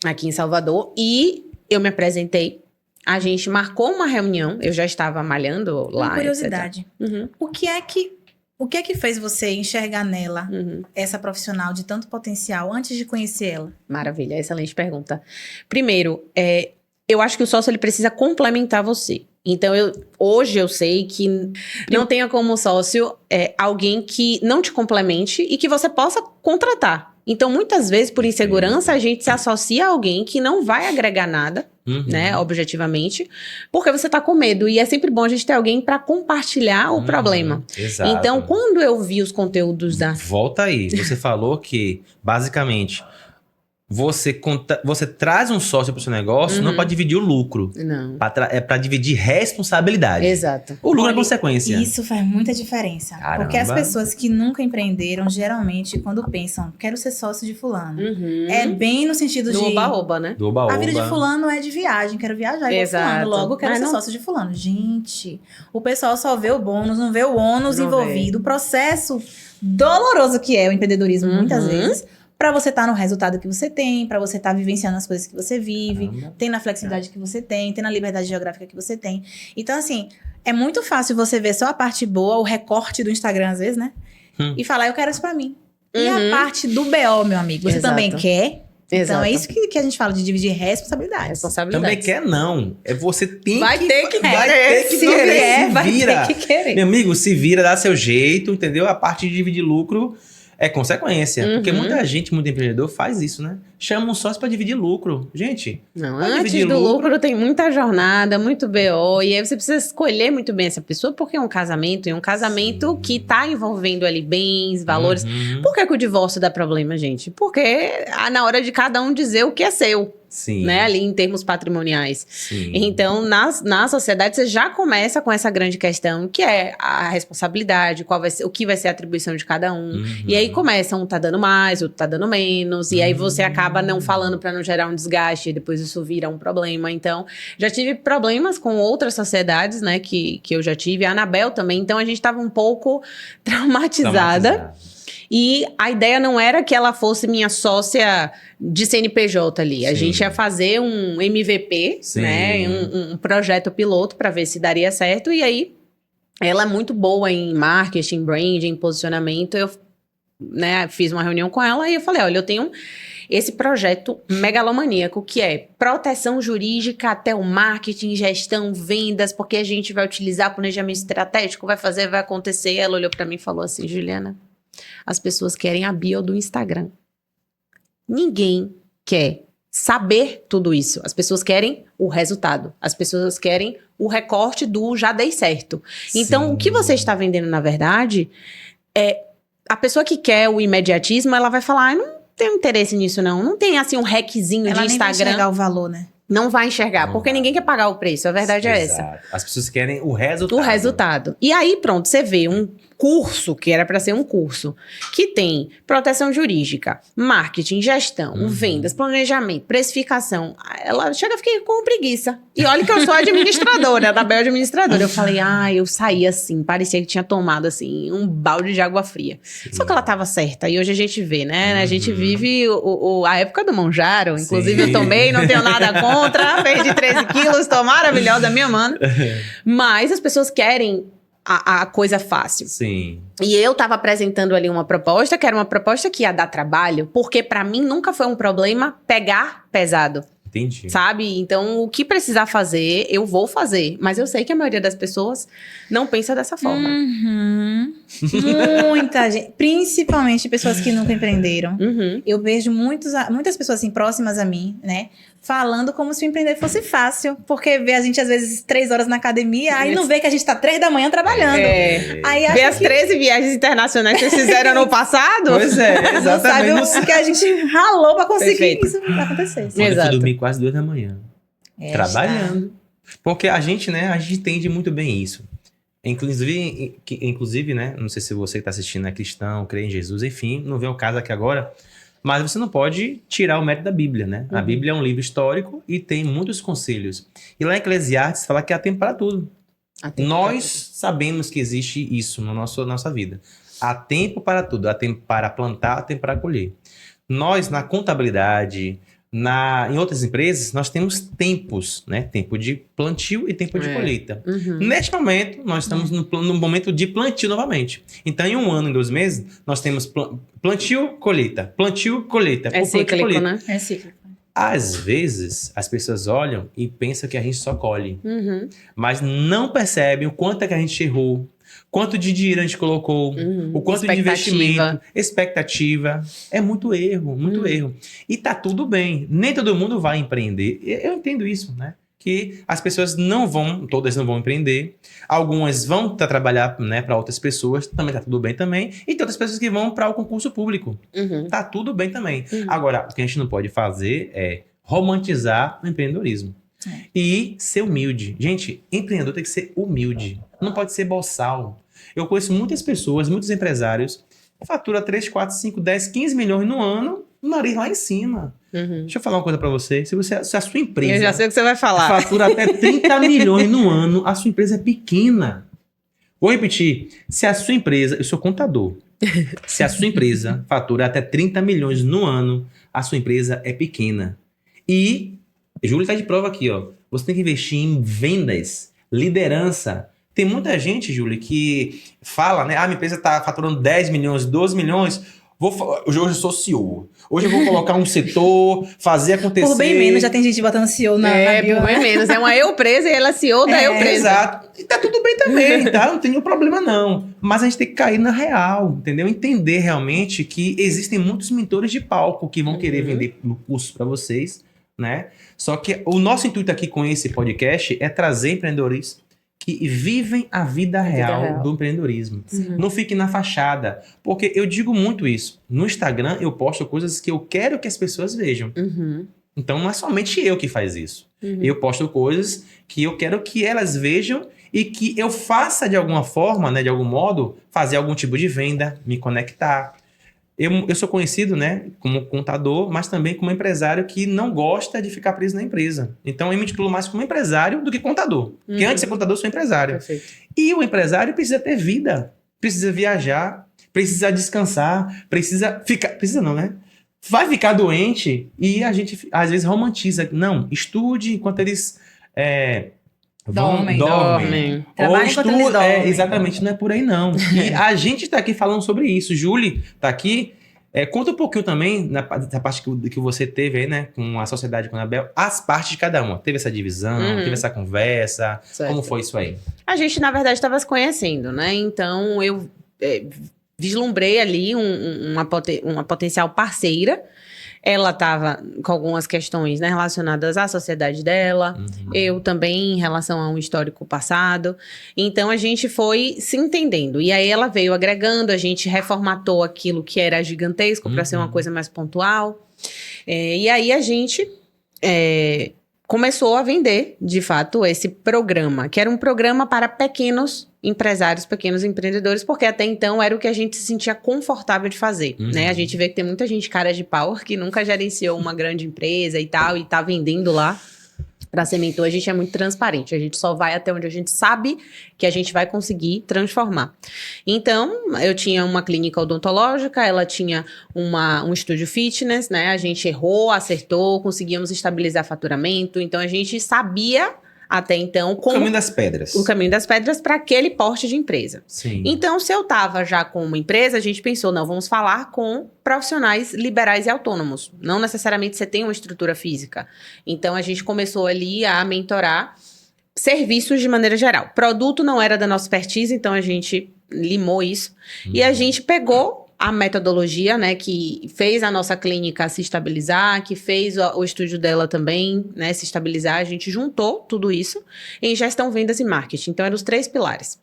aqui em Salvador, e eu me apresentei, a gente marcou uma reunião, eu já estava malhando lá, Uma curiosidade. Uhum, O que é que fez você enxergar nela uhum. essa profissional de tanto potencial antes de conhecer ela? Maravilha, excelente pergunta. Primeiro, eu acho que o sócio ele precisa complementar você. Então, hoje eu sei que não tenha como sócio alguém que não te complemente e que você possa contratar. Então, muitas vezes, por insegurança, a gente se associa a alguém que não vai agregar nada, né, objetivamente, porque você tá com medo. E é sempre bom a gente ter alguém para compartilhar o problema. Exato. Então, quando eu vi os conteúdos da... Volta aí. Você falou que, basicamente, você traz um sócio para o seu negócio não para dividir o lucro. Não. É para dividir responsabilidade. Exato. O lucro é Olha, consequência. Isso faz muita diferença. Caramba. Porque as pessoas que nunca empreenderam, geralmente, quando pensam, quero ser sócio de fulano, Uhum. é bem no sentido Do de... oba-oba, né? Do oba-oba. A vida de fulano é de viagem, quero viajar igual Exato. fulano, logo quero Mas ser não- sócio de fulano. Gente, o pessoal só vê o bônus, não vê o ônus Não envolvido, o processo doloroso que é o empreendedorismo, muitas Uhum. vezes, pra você estar no resultado que você tem, pra você estar vivenciando as coisas que você vive, Caramba. tem na flexibilidade que você tem na liberdade geográfica que você tem. Então, assim, é muito fácil você ver só a parte boa, o recorte do Instagram, às vezes, né? E falar, eu quero isso pra mim. E a Uhum. parte do BO, meu amigo, você Exato. também quer? Então, Exato. é isso que a gente fala de dividir responsabilidades. Responsabilidade. Também quer não. É você tem Vai que... ter que vai querer. ter que Se querer, quer, se vai vira. ter que querer. Meu amigo, se vira, dá seu jeito, entendeu? A parte de dividir lucro é consequência. Porque Uhum. muita gente, muito empreendedor, faz isso, né? Chama um sócio para dividir lucro. Gente, Não, Pode antes dividir do lucro. lucro tem muita jornada, muito BO, e aí você precisa escolher muito bem essa pessoa, porque é um casamento, e um casamento Sim. que tá envolvendo ali bens, valores. Uhum. Por que o divórcio dá problema, gente? Porque na hora de cada um dizer o que é seu, Sim. né, ali em termos patrimoniais. Sim. Então, na sociedade, você já começa com essa grande questão, que é a responsabilidade, o que vai ser a atribuição de cada um. Uhum. E aí começa, um tá dando mais, outro tá dando menos, e aí você acaba não falando pra não gerar um desgaste, e depois isso vira um problema. Então, já tive problemas com outras sociedades, né, que eu já tive, a Anabel também, então a gente tava um pouco traumatizada. E a ideia não era que ela fosse minha sócia de CNPJ ali. A Sim. gente ia fazer um MVP, Sim. né? Um projeto piloto para ver se daria certo. E aí, ela é muito boa em marketing, branding, posicionamento. Eu, né, fiz uma reunião com ela e eu falei, olha, eu tenho esse projeto megalomaníaco, que é proteção jurídica até o marketing, gestão, vendas, porque a gente vai utilizar planejamento estratégico, vai fazer, vai acontecer. Ela olhou para mim e falou assim, Juliana, as pessoas querem a bio do Instagram. Ninguém quer saber tudo isso. As pessoas querem o resultado. As pessoas querem o recorte do já dei certo. Então, Sim. o que você está vendendo, na verdade, é a pessoa que quer o imediatismo, ela vai falar, não tenho interesse nisso não. Não tem, assim, um hackzinho Ela de nem vai Instagram. enxergar o valor, né? Não vai enxergar, Não porque vai. ninguém quer pagar o preço. A verdade é essa. Exato. As pessoas querem o resultado. O resultado. E aí, pronto, você vê um curso, que era para ser um curso, que tem proteção jurídica, marketing, gestão, vendas, planejamento, precificação. Ela chega, eu fiquei com preguiça. E olha que eu sou administradora, da Bel administradora. Eu falei, eu saí assim, parecia que tinha tomado assim um balde de água fria. Só que ela tava certa. E hoje a gente vê, né? A gente vive a época do Monjaro. Inclusive, Sim. eu tomei, não tenho nada contra. Perdi 13 quilos, tô maravilhosa, minha mano. Mas as pessoas querem a coisa fácil. Sim. E eu tava apresentando ali uma proposta, que era uma proposta que ia dar trabalho, porque pra mim nunca foi um problema pegar pesado, Entendi. sabe? Então, o que precisar fazer, eu vou fazer. Mas eu sei que a maioria das pessoas não pensa dessa forma. Uhum. Muita gente, principalmente pessoas que nunca empreenderam. Uhum. Eu vejo muitas pessoas assim, próximas a mim, né? Falando como se o empreender fosse fácil. Porque vê a gente, às vezes, 3 horas na academia, aí não vê que a gente tá 3 da manhã trabalhando. Aí Vê acha as 13 viagens internacionais que vocês fizeram no passado? Pois é, que não exatamente. sabe o que a gente ralou pra conseguir Perfeito. isso acontecer. Ontem eu Exato. fui dormir quase 2 da manhã. É, Trabalhando. Porque a gente, né, a gente entende muito bem isso. Inclusive, né, não sei se você que está assistindo é cristão, crê em Jesus, enfim, não vem o caso aqui agora, mas você não pode tirar o mérito da Bíblia, né? A Bíblia é um livro histórico e tem muitos conselhos. E lá em Eclesiastes fala que há tempo para tudo. Nós sabemos que existe isso na nossa vida. Há tempo para tudo, há tempo para plantar, há tempo para colher. Nós, na contabilidade, em outras empresas, nós temos tempos, né? Tempo de plantio e tempo de colheita. Uhum. Neste momento, nós estamos no momento de plantio novamente. Então, em 1 ano, em 2 meses, nós temos plantio, colheita. Plantio, colheita. É cíclico, né? É cíclico. Às vezes, as pessoas olham e pensam que a gente só colhe. Uhum. Mas não percebem o quanto é que a gente errou, quanto de dinheiro a gente colocou, o quanto de investimento, expectativa. É muito erro, muito erro. E tá tudo bem. Nem todo mundo vai empreender. Eu entendo isso, né? Que as pessoas todas não vão empreender. Algumas vão trabalhar, né, para outras pessoas, também tá tudo bem também. E tem outras pessoas que vão para o concurso público. Uhum. Tá tudo bem também. Uhum. Agora, o que a gente não pode fazer é romantizar o empreendedorismo. E ser humilde. Gente, empreendedor tem que ser humilde. Não pode ser boçal. Eu conheço muitas pessoas, muitos empresários, fatura 3, 4, 5, 10, 15 milhões no ano, o nariz lá em cima. Uhum. Deixa eu falar uma coisa pra você. Se a sua empresa Eu já sei o que você vai falar. fatura até 30 milhões no ano, a sua empresa é pequena. Vou repetir. Se a sua empresa... Eu sou contador. Se a sua empresa fatura até 30 milhões no ano, a sua empresa é pequena. E... Júlio tá de prova aqui, ó. Você tem que investir em vendas, liderança. Tem muita gente, Júlio, que fala, né? Minha empresa tá faturando 10 milhões, 12 milhões. Hoje eu sou CEO. Hoje eu vou colocar um setor, fazer acontecer. Por bem menos, já tem gente botando CEO na bio. Por bem menos. É uma eu presa e ela é CEO da eu presa. Exato. E tá tudo bem também, tá? Não tem nenhum problema, não. Mas a gente tem que cair na real, entendeu? Entender realmente que existem muitos mentores de palco que vão querer vender curso para vocês, né? Só que o nosso intuito aqui com esse podcast é trazer empreendedores que vivem a vida real do empreendedorismo. Não fique na fachada. Porque eu digo muito isso. No Instagram, eu posto coisas que eu quero que as pessoas vejam. Uhum. Então, não é somente eu que faz isso. Eu posto coisas que eu quero que elas vejam e que eu faça de alguma forma, né, de algum modo, fazer algum tipo de venda, me conectar. Eu sou conhecido, né, como contador, mas também como empresário que não gosta de ficar preso na empresa. Então, eu me titulo mais como empresário do que contador. Porque antes de ser contador, eu sou empresário. Perfeito. E o empresário precisa ter vida, precisa viajar, precisa descansar, precisa ficar... Precisa não, né? Vai ficar doente e a gente, às vezes, romantiza. Não, estude enquanto eles... Dormem. Ou Trabalhem enquanto eles dormem. exatamente, não é por aí não. E a gente está aqui falando sobre isso. Júlia está aqui. Conta um pouquinho também da parte que você teve aí, né? Com a sociedade com a Anabel. As partes de cada uma. Teve essa divisão, teve essa conversa. Certo. Como foi isso aí? A gente, na verdade, estava se conhecendo, né? Então, eu vislumbrei ali uma potencial parceira. Ela estava com algumas questões, né, relacionadas à sociedade dela, eu também em relação a um histórico passado. Então, a gente foi se entendendo. E aí, ela veio agregando, a gente reformatou aquilo que era gigantesco para ser uma coisa mais pontual. E aí, a gente começou a vender, de fato, esse programa, que era um programa para pequenos empresários, pequenos empreendedores, porque até então era o que a gente se sentia confortável de fazer, né? A gente vê que tem muita gente cara de pau que nunca gerenciou uma grande empresa e tal, e tá vendendo lá para ser mentor. A gente é muito transparente, a gente só vai até onde a gente sabe que a gente vai conseguir transformar. Então, eu tinha uma clínica odontológica, ela tinha um estúdio fitness, né? A gente errou, acertou, conseguíamos estabilizar faturamento, então a gente sabia até então como... O caminho das pedras. O caminho das pedras para aquele porte de empresa. Sim. Então, se eu estava já com uma empresa, a gente pensou, não, vamos falar com profissionais liberais e autônomos. Não necessariamente você tem uma estrutura física. Então, a gente começou ali a mentorar serviços de maneira geral. Produto não era da nossa expertise, então a gente limou isso. E a gente pegou a metodologia, né, que fez a nossa clínica se estabilizar, que fez o estúdio dela também, né, se estabilizar. A gente juntou tudo isso em gestão, vendas e marketing. Então, eram os 3 pilares.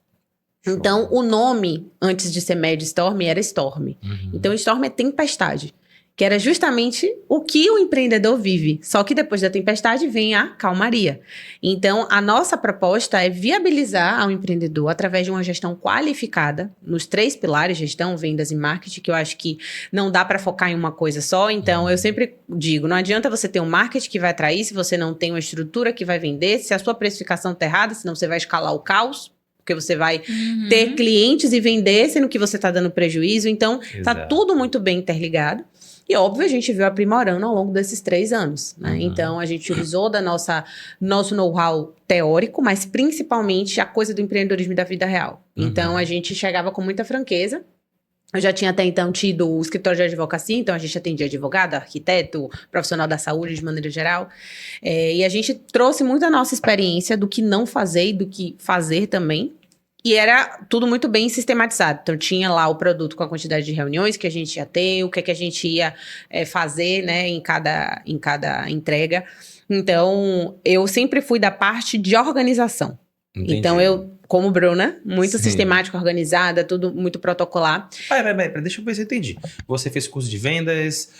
Então, o nome, antes de ser MedStorm, era Storm. Então, Storm é tempestade, que era justamente o que o empreendedor vive. Só que depois da tempestade vem a calmaria. Então, a nossa proposta é viabilizar ao empreendedor, através de uma gestão qualificada, nos 3 pilares, gestão, vendas e marketing, que eu acho que não dá para focar em uma coisa só. Então, eu sempre digo, não adianta você ter um marketing que vai atrair se você não tem uma estrutura que vai vender, se a sua precificação está errada, senão você vai escalar o caos. Porque você vai ter clientes e vender, sendo que você está dando prejuízo. Então, está tudo muito bem interligado. E, óbvio, a gente veio aprimorando ao longo desses 3 anos. Né? Então, a gente utilizou da nosso know-how teórico, mas principalmente a coisa do empreendedorismo e da vida real. Então, a gente chegava com muita franqueza. Eu já tinha até então tido o escritório de advocacia, então a gente atendia advogado, arquiteto, profissional da saúde de maneira geral. E a gente trouxe muito a nossa experiência do que não fazer e do que fazer também. E era tudo muito bem sistematizado. Então, tinha lá o produto com a quantidade de reuniões que a gente ia ter, o que a gente ia fazer, né, em cada entrega. Então, eu sempre fui da parte de organização. Entendi. Então, eu, como Bruna, muito sistemática, organizada, tudo muito protocolar. Vai, deixa eu ver se eu entendi. Você fez curso de vendas...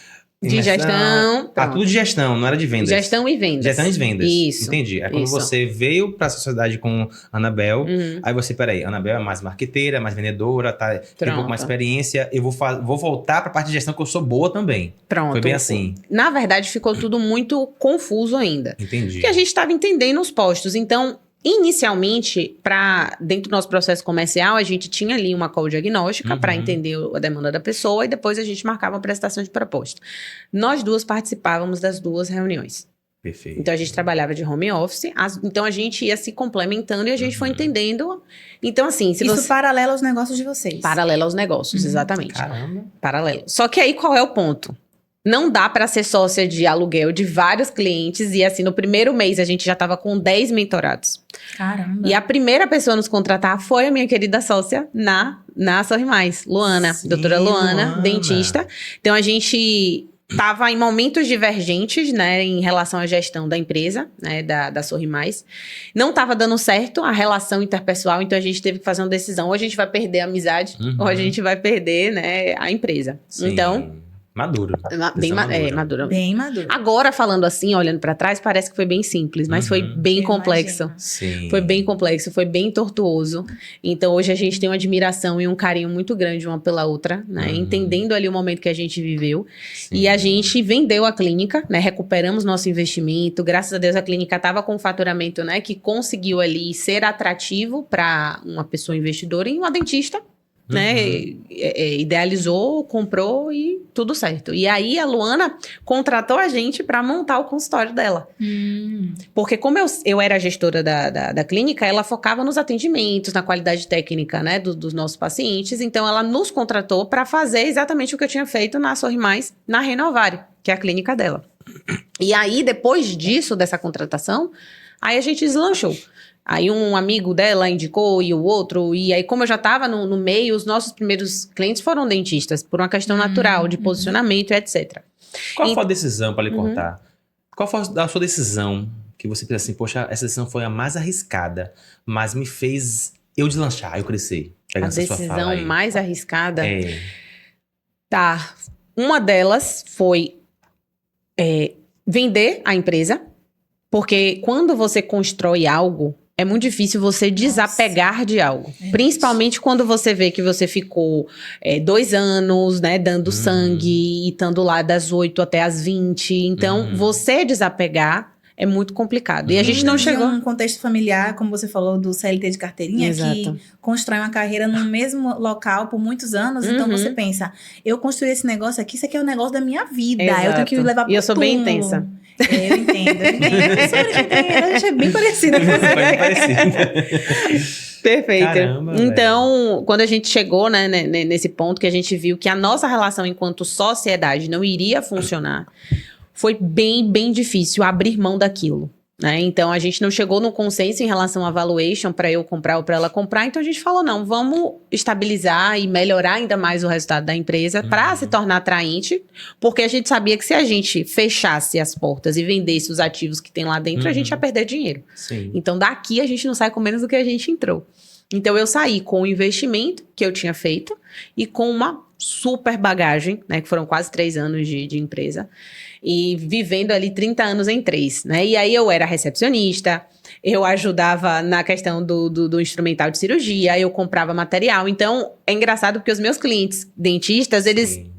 De gestão. Tudo de gestão, não era de vendas. Gestão e vendas. Gestão e vendas. Isso. Entendi. Aí quando você veio para a sociedade com a Anabel, aí você, peraí, a Anabel é mais marqueteira, mais vendedora, tem um pouco mais de experiência, eu vou voltar para a parte de gestão que eu sou boa também. Pronto. Foi bem assim. Na verdade, ficou tudo muito confuso ainda. Entendi. Porque a gente estava entendendo os postos. Então, inicialmente, dentro do nosso processo comercial, a gente tinha ali uma call diagnóstica para entender a demanda da pessoa e depois a gente marcava uma prestação de proposta. Nós 2 participávamos das 2 reuniões. Perfeito. Então, a gente trabalhava de home office, então a gente ia se complementando e a gente foi entendendo. Então, assim, Isso paralelo aos negócios de vocês. Paralelo aos negócios, exatamente. Caramba. Paralelo. Só que aí, qual é o ponto? Não dá para ser sócia de aluguel de vários clientes e assim, no primeiro mês a gente já estava com 10 mentorados. Caramba. E a primeira pessoa a nos contratar foi a minha querida sócia na Sorri Mais, Luana, Sim, doutora Luana, dentista. Então a gente estava em momentos divergentes, né, em relação à gestão da empresa, né, da Sorri Mais. Não estava dando certo a relação interpessoal, então a gente teve que fazer uma decisão, ou a gente vai perder a amizade, ou a gente vai perder, né, a empresa. Sim. Então... Maduro. Bem madura. Bem maduro. Agora, falando assim, olhando pra trás, parece que foi bem simples, mas foi bem Eu complexo. imagino. Sim. Foi bem complexo, foi bem tortuoso. Então, hoje a gente tem uma admiração e um carinho muito grande uma pela outra, né? Entendendo ali o momento que a gente viveu. Sim. E a gente vendeu a clínica, né? Recuperamos nosso investimento. Graças a Deus, a clínica estava com um faturamento, né? Que conseguiu ali ser atrativo para uma pessoa investidora e uma dentista. Né, idealizou, comprou e tudo certo. E aí a Luana contratou a gente para montar o consultório dela. Porque como eu era gestora da clínica, ela focava nos atendimentos, na qualidade técnica, né, dos nossos pacientes. Então ela nos contratou para fazer exatamente o que eu tinha feito na Sorri Mais, na Renovare, que é a clínica dela. E aí depois disso, dessa contratação, aí a gente deslanchou. Aí um amigo dela indicou e o outro, e aí como eu já estava no meio, os nossos primeiros clientes foram dentistas, por uma questão natural de posicionamento e etc. Qual foi a decisão, para lhe cortar? Qual foi a sua decisão que você pensa assim, poxa, essa decisão foi a mais arriscada, mas me fez eu deslanchar, eu crescer? A decisão mais arriscada? É. Tá. Uma delas foi vender a empresa, porque quando você constrói algo, é muito difícil você desapegar de algo. Principalmente quando você vê que você ficou 2 anos, né, dando sangue e estando lá das 8 até as 20. Então, você desapegar é muito complicado. E a gente não chegou... um contexto familiar, como você falou, do CLT de carteirinha, Exato. Que constrói uma carreira no mesmo local por muitos anos. Então, você pensa, eu construí esse negócio aqui, isso aqui é o negócio da minha vida. Exato. Eu tenho que levar pro E eu sou bem túmulo. intensa. Eu entendo. A gente é bem parecida com você. Bem parecido. Perfeito. Caramba, então, quando a gente chegou, né, nesse ponto que a gente viu que a nossa relação enquanto sociedade não iria funcionar, foi bem, bem difícil abrir mão daquilo. né? Então, a gente não chegou no consenso em relação à valuation para eu comprar ou para ela comprar. Então, a gente falou, não, vamos estabilizar e melhorar ainda mais o resultado da empresa para se tornar atraente, porque a gente sabia que se a gente fechasse as portas e vendesse os ativos que tem lá dentro, a gente ia perder dinheiro. Sim. Então, daqui a gente não sai com menos do que a gente entrou. Então, eu saí com o investimento que eu tinha feito e com uma super bagagem, né? Que foram quase 3 anos de empresa. E vivendo ali 30 anos em 3, né? E aí eu era recepcionista, eu ajudava na questão do instrumental de cirurgia, eu comprava material. Então, é engraçado porque os meus clientes dentistas, eles... Sim.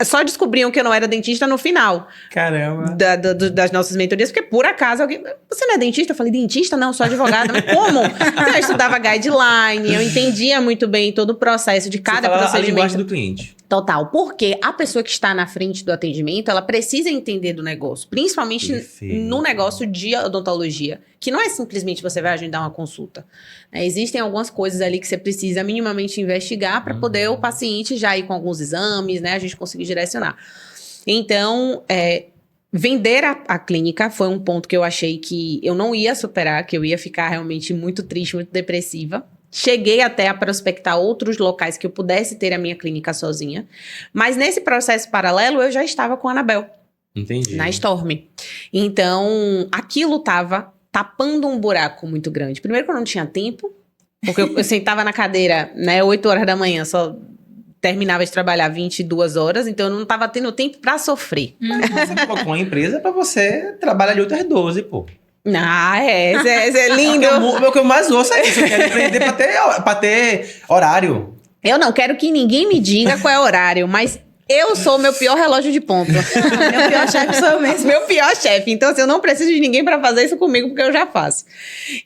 só descobriam que eu não era dentista no final Caramba. das nossas mentorias, porque por acaso alguém... Você não é dentista? Eu falei, dentista? Não, sou advogada. Mas como? Então, eu estudava guideline, eu entendia muito bem todo o processo de cada Você fala a procedimento. linguagem do cliente. Total, porque a pessoa que está na frente do atendimento, ela precisa entender do negócio, principalmente Perfeito. no negócio de odontologia, que não é simplesmente você vai agendar uma consulta. Existem algumas coisas ali que você precisa minimamente investigar para poder o paciente já ir com alguns exames, né? A gente conseguir direcionar. Então, vender a clínica foi um ponto que eu achei que eu não ia superar, que eu ia ficar realmente muito triste, muito depressiva. Cheguei até a prospectar outros locais que eu pudesse ter a minha clínica sozinha. Mas nesse processo paralelo, eu já estava com a Anabel, Entendi. na Storm. Então, aquilo estava tapando um buraco muito grande. Primeiro que eu não tinha tempo, porque eu sentava na cadeira, né, 8 horas da manhã, só terminava de trabalhar 22 horas, então eu não estava tendo tempo para sofrer. Você colocou uma empresa pra você trabalhar de 8 às 12, pô. Ah, isso é lindo. O que eu mais ouço é isso. Eu quero empreender pra ter horário. Eu não quero que ninguém me diga qual é o horário, mas eu sou o meu pior relógio de ponto. Meu pior chefe sou eu mesmo. Meu pior chefe. Então, assim, eu não preciso de ninguém para fazer isso comigo, porque eu já faço.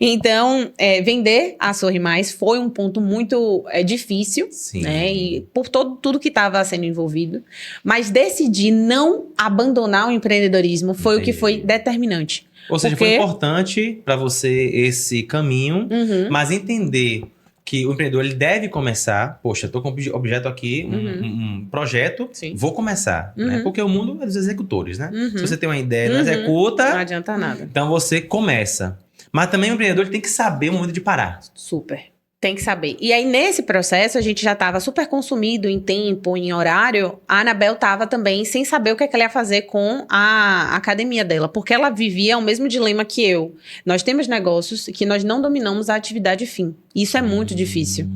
Então, vender a Sorri Mais foi um ponto muito difícil, Sim. né? E por tudo que estava sendo envolvido. Mas decidir não abandonar o empreendedorismo foi o que foi determinante. Ou seja, Porque- foi importante pra você esse caminho, Uhum. mas entender que o empreendedor ele deve começar. Poxa, tô com um objeto aqui, um projeto, Sim. vou começar. Uhum. Né? Porque o mundo é dos executores, né? Uhum. Se você tem uma ideia e não Uhum. executa, Não adianta nada. então você começa. Mas também o empreendedor ele tem que saber o momento de parar. Super. Tem que saber. E aí, nesse processo, a gente já estava super consumido em tempo, em horário. A Anabel estava também sem saber o que ela ia fazer com a academia dela, porque ela vivia o mesmo dilema que eu. Nós temos negócios que nós não dominamos a atividade fim. Isso é muito difícil.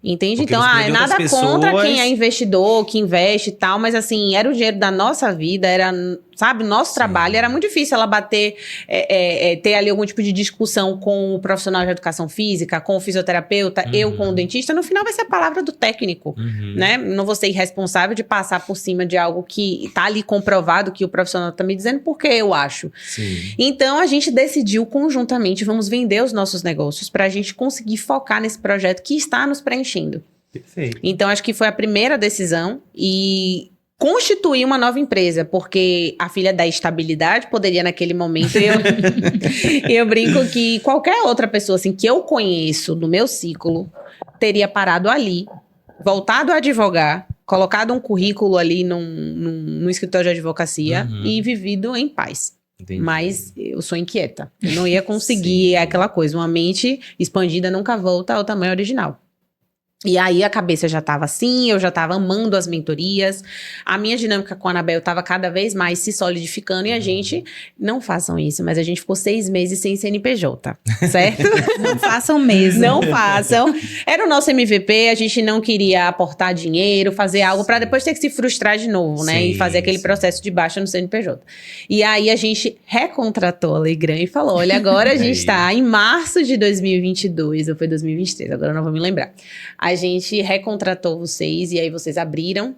Entende? Porque Então, você depende de nada outras contra pessoas. quem é investidor, que investe e tal, mas assim, era o dinheiro da nossa vida, era, sabe, nosso Sim. trabalho, era muito difícil ela bater, ter ali algum tipo de discussão com o profissional de educação física, com o fisioterapeuta, eu com o dentista, no final vai ser a palavra do técnico, Uhum. né? Não vou ser irresponsável de passar por cima de algo que tá ali comprovado que o profissional tá me dizendo, porque eu acho. Sim. Então, a gente decidiu conjuntamente, vamos vender os nossos negócios para a gente conseguir focar nesse projeto que está nos preenchendo. Perfeito. Então, acho que foi a primeira decisão e constituir uma nova empresa, porque a filha da estabilidade poderia naquele momento, eu brinco que qualquer outra pessoa assim, que eu conheço no meu ciclo, teria parado ali, voltado a advogar, colocado um currículo ali no escritório de advocacia Uhum. e vivido em paz. Entendi. Mas eu sou inquieta. Eu não ia conseguir aquela coisa. Uma mente expandida nunca volta ao tamanho original. E aí a cabeça já estava assim, eu já estava amando as mentorias. A minha dinâmica com a Anabel estava cada vez mais se solidificando. E a gente, não façam isso, mas a gente ficou 6 meses sem CNPJ, certo? Não façam mesmo. Não façam. Era o nosso MVP, a gente não queria aportar dinheiro, fazer algo para depois ter que se frustrar de novo, né? Sim, E fazer aquele sim. processo de baixa no CNPJ. E aí a gente recontratou a Legrand e falou, olha, agora a gente está em março de 2022, ou foi 2023, agora eu não vou me lembrar. A gente recontratou vocês e aí vocês abriram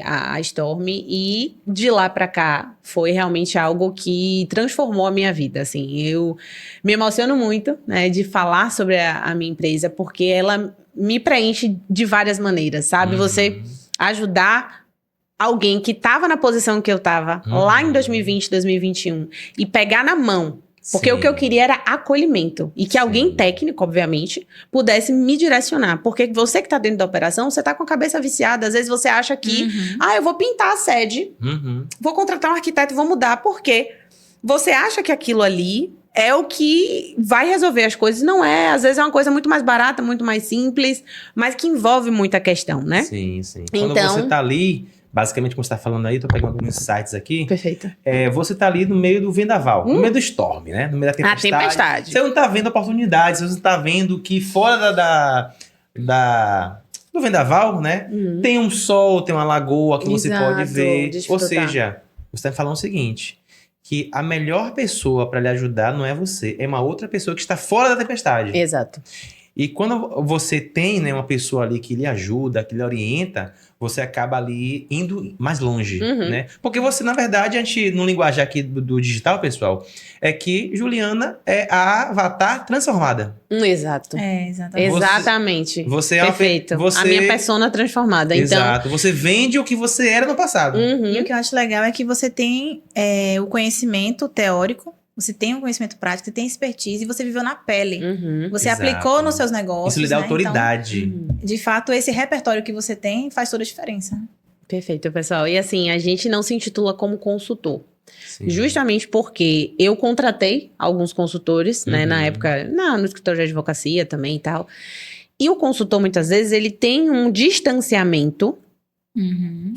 a Storm e de lá para cá foi realmente algo que transformou a minha vida, assim. Eu me emociono muito, né, de falar sobre a minha empresa porque ela me preenche de várias maneiras, sabe? Você ajudar alguém que estava na posição que eu estava lá em 2020, 2021 e pegar na mão. Porque o que eu queria era acolhimento. E que alguém técnico, obviamente, pudesse me direcionar. Porque você que tá dentro da operação, você tá com a cabeça viciada. Às vezes você acha que, eu vou pintar a sede, Uhum. vou contratar um arquiteto e vou mudar. Por quê? você acha que aquilo ali é o que vai resolver as coisas. Não é, às vezes é uma coisa muito mais barata, muito mais simples, mas que envolve muita questão, né? Sim, sim. Quando Então- você tá ali, basicamente, como você tá falando aí, tô pegando alguns sites aqui, Perfeito. você tá ali no meio do vendaval, no meio do storm, né? No meio da A tempestade. tempestade. Você não tá vendo oportunidades, você não tá vendo que fora do vendaval, né? Tem um sol, tem uma lagoa que você Exato, pode ver. Ou desfrutar. seja, você está falando o seguinte, que a melhor pessoa para lhe ajudar não é você, é uma outra pessoa que está fora da tempestade. Exato. E quando você tem, né, uma pessoa ali que lhe ajuda, que lhe orienta, você acaba ali indo mais longe, Uhum. né? Porque você, na verdade, a gente, no linguajar aqui do digital, pessoal, é que Juliana é a avatar transformada. Exato. Exatamente. Exatamente. Você é uma Perfeito. você- A minha persona transformada. Exato. Você vende o que você era no passado. Então, E uhum. o que eu acho legal é que você tem o conhecimento teórico, você tem o conhecimento prático, você tem expertise e você viveu na pele. Uhum. Você Exato. aplicou nos seus negócios. Isso lhe dá né? autoridade. Então, de fato, esse repertório que você tem faz toda a diferença. Perfeito, pessoal. E assim, a gente não se intitula como consultor. Sim. Justamente porque eu contratei alguns consultores, né, na Uhum. época, no escritório de advocacia também e tal. E o consultor, muitas vezes, ele tem um distanciamento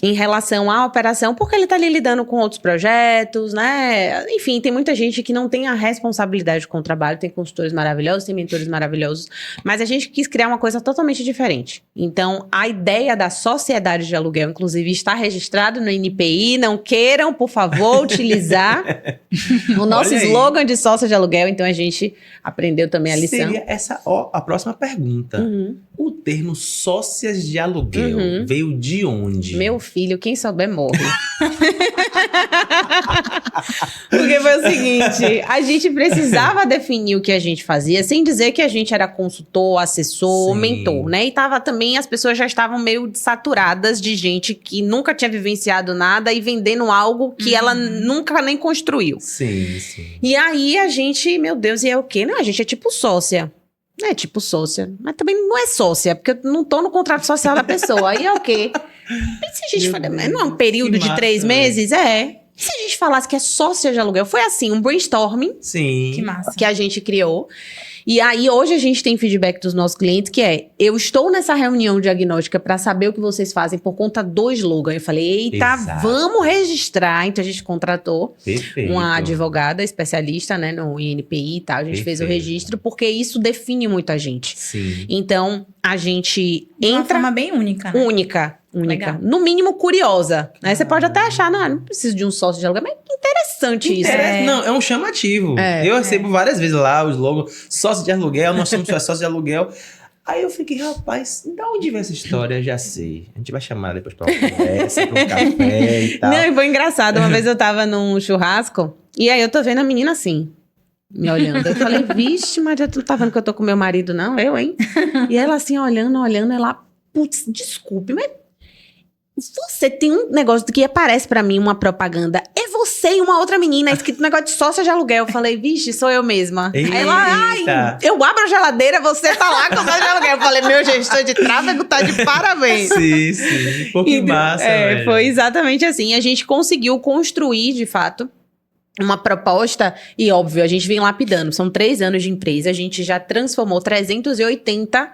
em relação à operação, porque ele tá ali lidando com outros projetos, né? Enfim, tem muita gente que não tem a responsabilidade com o trabalho, tem consultores maravilhosos, tem mentores maravilhosos, mas a gente quis criar uma coisa totalmente diferente. Então, a ideia da sociedade de aluguel, inclusive, está registrado no NPI, não queiram, por favor, utilizar o nosso Olha aí. slogan de sócio de aluguel, então a gente aprendeu também a lição. Seria essa a próxima pergunta. Uhum. O termo sócias de aluguel Uhum. veio de onde? Meu filho, quem souber morre. Porque foi o seguinte, a gente precisava definir o que a gente fazia, sem dizer que a gente era consultor, assessor, Sim. mentor, né? E tava também, as pessoas já estavam meio saturadas de gente que nunca tinha vivenciado nada e vendendo algo que ela nunca nem construiu. Sim, sim. E aí a gente, meu Deus, e é o quê? Não, a gente é tipo sócia. É tipo sócia. Mas também não é sócia, porque eu não tô no contrato social da pessoa. Aí é o quê? E se a gente Meu falar, Deus, não é um período que de massa, 3 meses? É. E se a gente falasse que é sócia de aluguel? Foi assim, um brainstorming Sim. Que massa. que a gente criou. E aí, hoje a gente tem feedback dos nossos clientes que é: eu estou nessa reunião diagnóstica para saber o que vocês fazem por conta do slogan. Eu falei, eita, Exato. vamos registrar. Então a gente contratou Perfeito. uma advogada especialista, né, no INPI e tal. A gente fez o Perfeito. registro porque isso define muita gente. Sim. Então, a gente De uma entra forma bem única, né? única. Legal. No mínimo, curiosa. Né? Você pode até achar, não preciso de um sócio de aluguel, mas que interessante isso. É. Não, é um chamativo. É. Eu recebo várias vezes lá os logos, sócio de aluguel, nós somos sócio de aluguel. Aí eu fiquei, rapaz, da onde vem essa história? Já sei. A gente vai chamar depois pra uma conversa, pra um café e tal. Não, e foi engraçado. Uma vez eu tava num churrasco, e aí eu tô vendo a menina assim, me olhando. Eu falei, vixe, Maria, tu não tá vendo que eu tô com meu marido, não? Eu, hein? E ela assim, olhando, ela, putz, desculpe, mas você tem um negócio que aparece pra mim, uma propaganda. É você e uma outra menina, escrito negócio de sócia de aluguel. Eu falei, vixe, sou eu mesma. Aí ela, ai, Eita. eu abro a geladeira, você tá lá com sócia de aluguel. Eu falei, meu gestor de tráfego tá de parabéns. Sim, sim. Pô, que Então, massa, velho. foi exatamente assim. A gente conseguiu construir, de fato, uma proposta. E, óbvio, a gente vem lapidando. São 3 anos de empresa. A gente já transformou 380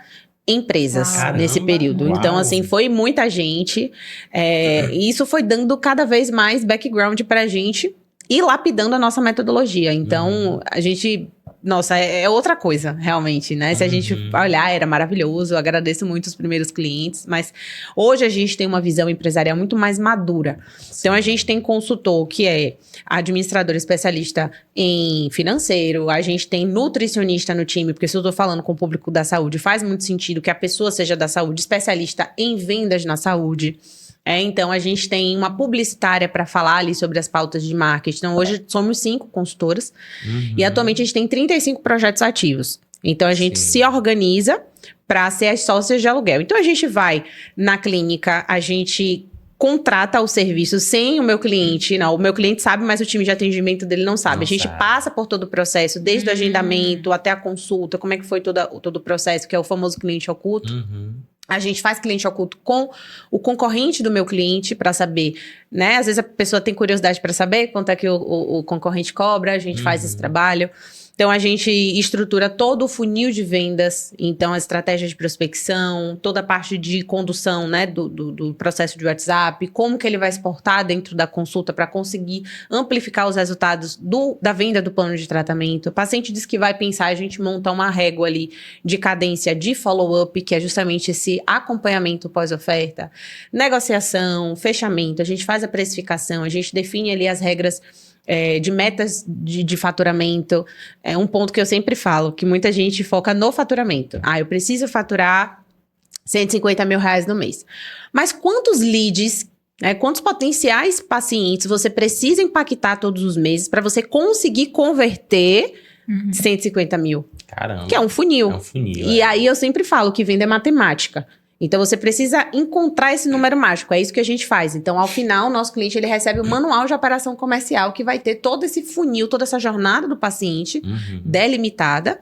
empresas Caramba, nesse período. uau. Então, assim, foi muita gente. E isso foi dando cada vez mais background pra gente e lapidando a nossa metodologia. Então, a gente... Nossa, é outra coisa, realmente, né? Se a gente olhar, era maravilhoso. Eu agradeço muito os primeiros clientes. Mas hoje a gente tem uma visão empresarial muito mais madura. Então, a gente tem consultor que é administrador especialista em financeiro. A gente tem nutricionista no time, porque se eu tô falando com o público da saúde, faz muito sentido que a pessoa seja da saúde, especialista em vendas na saúde. Então, a gente tem uma publicitária para falar ali sobre as pautas de marketing. Então, hoje somos 5 consultoras e atualmente a gente tem 35 projetos ativos. Então, a gente Sim. se organiza para ser as sócias de aluguel. Então, a gente vai na clínica, a gente contrata o serviço sem o meu cliente. Não, o meu cliente sabe, mas o time de atendimento dele não sabe. Não A gente sabe. passa por todo o processo, desde o agendamento até a consulta, como é que foi todo o processo, que é o famoso cliente oculto. A gente faz cliente oculto com o concorrente do meu cliente para saber, né? Às vezes a pessoa tem curiosidade para saber quanto é que o concorrente cobra, a gente faz esse trabalho. Então, a gente estrutura todo o funil de vendas, então a estratégia de prospecção, toda a parte de condução, né, do processo de WhatsApp, como que ele vai exportar dentro da consulta para conseguir amplificar os resultados da venda do plano de tratamento. O paciente diz que vai pensar, a gente monta uma régua ali de cadência de follow-up, que é justamente esse acompanhamento pós-oferta, negociação, fechamento, a gente faz a precificação, a gente define ali as regras de metas de faturamento. É um ponto que eu sempre falo, que muita gente foca no faturamento. Eu preciso faturar 150 mil reais no mês. Mas quantos leads, quantos potenciais pacientes você precisa impactar todos os meses para você conseguir converter 150 mil? Caramba. Que é um funil. É um funil. E aí eu sempre falo que venda é matemática. Então, você precisa encontrar esse número mágico. É isso que a gente faz. Então, ao final, o nosso cliente ele recebe o manual de operação comercial que vai ter todo esse funil, toda essa jornada do paciente delimitada.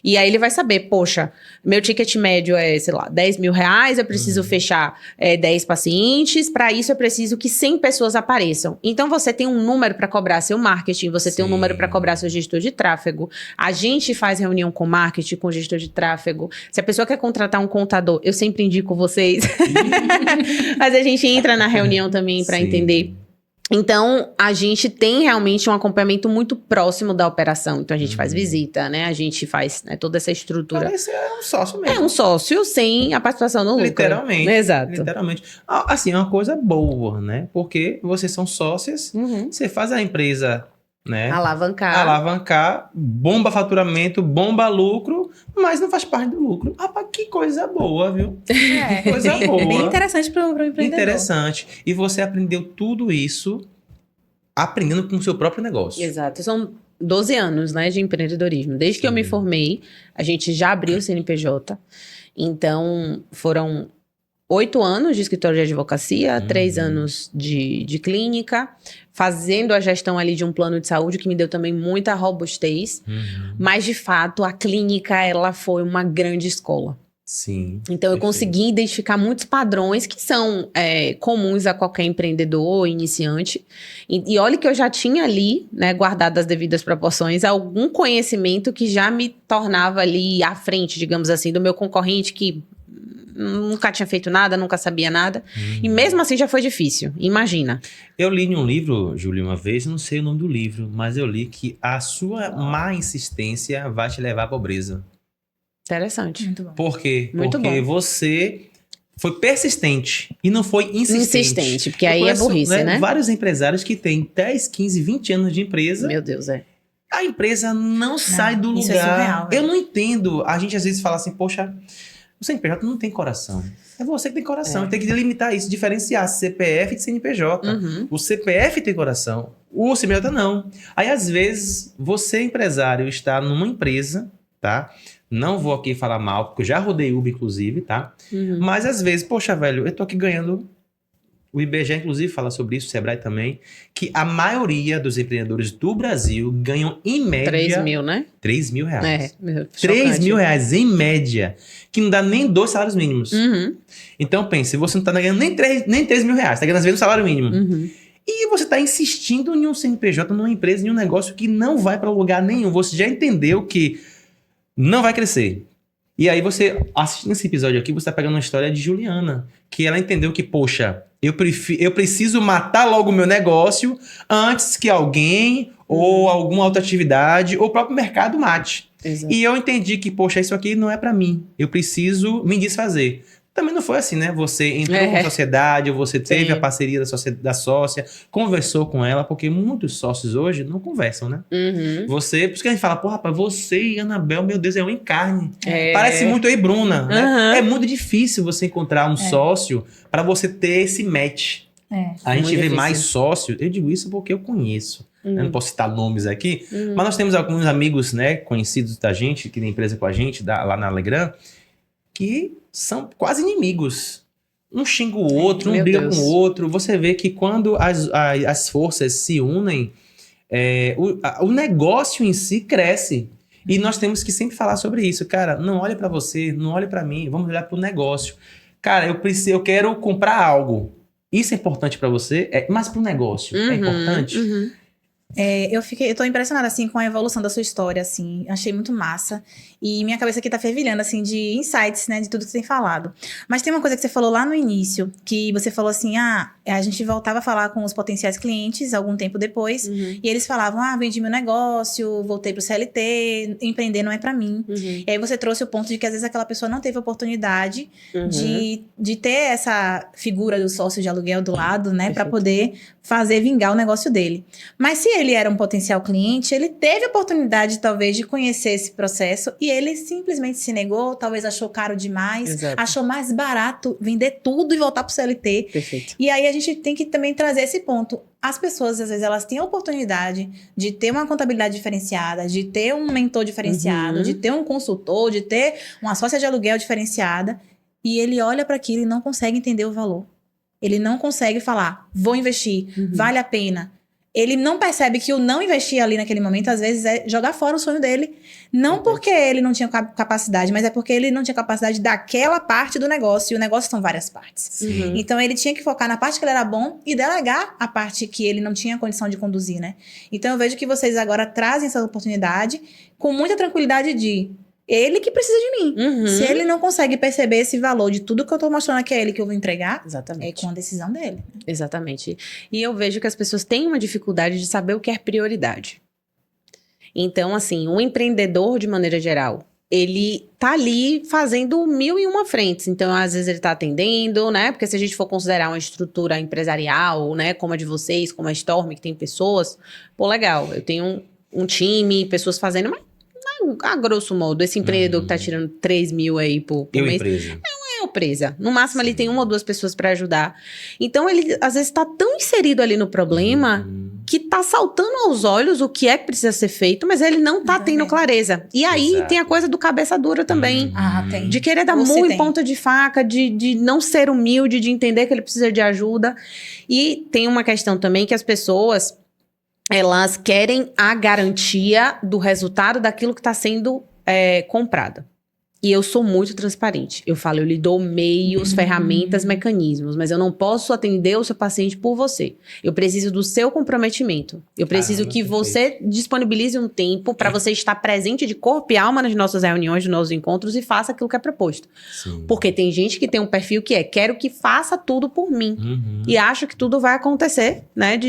E aí, ele vai saber, poxa, meu ticket médio é, sei lá, 10 mil reais, eu preciso fechar 10 pacientes. Para isso, eu preciso que 100 pessoas apareçam. Então, você tem um número para cobrar seu marketing, você tem um número para cobrar seu gestor de tráfego. A gente faz reunião com marketing, com gestor de tráfego. Se a pessoa quer contratar um contador, eu sempre indico vocês. Mas a gente entra na reunião também para entender. Então, a gente tem realmente um acompanhamento muito próximo da operação. Então, a gente faz visita, né? A gente faz toda essa estrutura. Parece um sócio mesmo. É um sócio sem a participação no lucro. Literalmente. Exato. Literalmente. Assim, é uma coisa boa, né? Porque vocês são sócios, você faz a empresa, né? Alavancar, bomba faturamento, bomba lucro, mas não faz parte do lucro. Rapaz, que coisa boa, viu? Coisa boa. Bem interessante para o empreendedor. Interessante. E você aprendeu tudo isso aprendendo com o seu próprio negócio. Exato. São 12 anos, né, de empreendedorismo. Desde que eu me formei, a gente já abriu o CNPJ. Então, foram 8 anos de escritório de advocacia, 3 anos de clínica, fazendo a gestão ali de um plano de saúde, que me deu também muita robustez. Mas, de fato, a clínica, ela foi uma grande escola. Sim. Então, eu consegui identificar muitos padrões que são comuns a qualquer empreendedor, iniciante. E olha que eu já tinha ali, né, guardado as devidas proporções, algum conhecimento que já me tornava ali à frente, digamos assim, do meu concorrente que nunca tinha feito nada, nunca sabia nada. E mesmo assim já foi difícil, imagina. Eu li em um livro, Júlia, uma vez, não sei o nome do livro, mas eu li que a sua má insistência vai te levar à pobreza. Interessante. Muito bom. Por quê? Muito Porque bom. você foi persistente e não foi insistente. Porque aí é burrice, né? Vários empresários que têm 10, 15, 20 anos de empresa. Meu Deus, A empresa não sai do isso lugar. é surreal, Eu não entendo. A gente às vezes fala assim, poxa, o CNPJ não tem coração. É você que tem coração. Tem que delimitar isso, diferenciar CPF de CNPJ. O CPF tem coração, o CNPJ não. Aí, às vezes, você, empresário, está numa empresa, tá? Não vou aqui falar mal, porque eu já rodei Uber, inclusive, tá? Mas, às vezes, poxa, velho, eu tô aqui ganhando... O IBGE, inclusive, fala sobre isso, o Sebrae também, que a maioria dos empreendedores do Brasil ganham, em média... 3 mil, né? 3 mil reais. 3 mil reais, em média, que não dá nem 2 salários mínimos. Então, pense, você não tá ganhando nem 3 mil reais, tá ganhando às vezes um salário mínimo. E você tá insistindo em um CNPJ, numa empresa, em um negócio que não vai para lugar nenhum. Você já entendeu que não vai crescer. E aí você, assistindo esse episódio aqui, você tá pegando uma história de Juliana, que ela entendeu que, poxa, eu preciso matar logo o meu negócio antes que alguém ou alguma outra atividade ou o próprio mercado mate. Exato. E eu entendi que, poxa, isso aqui não é pra mim. Eu preciso me desfazer. Também não foi assim, né? Você entrou na sociedade, você teve a parceria da sócia, conversou com ela, porque muitos sócios hoje não conversam, né? Você, por isso que a gente fala, pô, rapaz, você e Anabel, meu Deus, é um encarne. Parece muito eu e Bruna, né? É muito difícil você encontrar um sócio para você ter esse match. A gente vê mais sócio, eu digo isso porque eu conheço. Eu não posso citar nomes aqui, mas nós temos alguns amigos, né, conhecidos da gente, que tem empresa com a gente, lá na Alegrã, que são quase inimigos. Um xinga o outro, um briga com o outro. Você vê que quando as forças se unem, o negócio em si cresce. E nós temos que sempre falar sobre isso. Cara, não olhe para você, não olhe para mim, vamos olhar para o negócio. Cara, eu quero comprar algo. Isso é importante pra você? Mas pro negócio, é importante? Eu tô impressionada, assim, com a evolução da sua história, assim. Achei muito massa. E minha cabeça aqui tá fervilhando, assim, de insights, né? De tudo que você tem falado. Mas tem uma coisa que você falou lá no início, que você falou assim, a gente voltava a falar com os potenciais clientes algum tempo depois, e eles falavam, vendi meu negócio, voltei pro CLT, empreender não é pra mim. E aí você trouxe o ponto de que às vezes aquela pessoa não teve oportunidade de ter essa figura do sócio de aluguel do lado, né? Pra poder fazer vingar o negócio dele. Mas se ele era um potencial cliente, ele teve a oportunidade, talvez, de conhecer esse processo e ele simplesmente se negou, talvez achou caro demais, achou mais barato vender tudo e voltar pro CLT. Perfeito. E aí a gente tem que também trazer esse ponto. As pessoas, às vezes, elas têm a oportunidade de ter uma contabilidade diferenciada, de ter um mentor diferenciado, de ter um consultor, de ter uma sócia de aluguel diferenciada, e ele olha para aquilo e não consegue entender o valor. Ele não consegue falar, vou investir, vale a pena. Ele não percebe que o não investir ali naquele momento, às vezes, é jogar fora o sonho dele. Não porque ele não tinha capacidade, mas é porque ele não tinha capacidade daquela parte do negócio. E o negócio são várias partes. Então, ele tinha que focar na parte que ele era bom e delegar a parte que ele não tinha condição de conduzir, né? Então, eu vejo que vocês agora trazem essa oportunidade com muita tranquilidade de... Ele que precisa de mim. Se ele não consegue perceber esse valor de tudo que eu tô mostrando aqui a ele que eu vou entregar, é com a decisão dele. Exatamente. E eu vejo que as pessoas têm uma dificuldade de saber o que é prioridade. Então, assim, um empreendedor, de maneira geral, ele tá ali fazendo 1001 frentes. Então, às vezes ele tá atendendo, né? Porque se a gente for considerar uma estrutura empresarial, né? Como a de vocês, como a Storm, que tem pessoas, pô, legal. Eu tenho um time, pessoas fazendo... Mas, a grosso modo, esse empreendedor que tá tirando 3 mil aí por mês... Empresa. Não é empresa. No máximo, ele tem 1 ou 2 pessoas pra ajudar. Então, ele, às vezes, tá tão inserido ali no problema... que tá saltando aos olhos o que é que precisa ser feito, mas ele não tá tendo clareza. E aí tem a coisa do cabeça dura também. Tem. De querer dar muito ponta de faca, de não ser humilde, de entender que ele precisa de ajuda. E tem uma questão também que as pessoas, elas querem a garantia do resultado daquilo que está sendo comprado. E eu sou muito transparente. Eu falo, eu lhe dou meios, ferramentas, mecanismos, mas eu não posso atender o seu paciente por você. Eu preciso do seu comprometimento. Eu preciso que você disponibilize um tempo para você estar presente de corpo e alma nas nossas reuniões, nos nossos encontros e faça aquilo que é proposto. Porque tem gente que tem um perfil que quero que faça tudo por mim. E acho que tudo vai acontecer, né?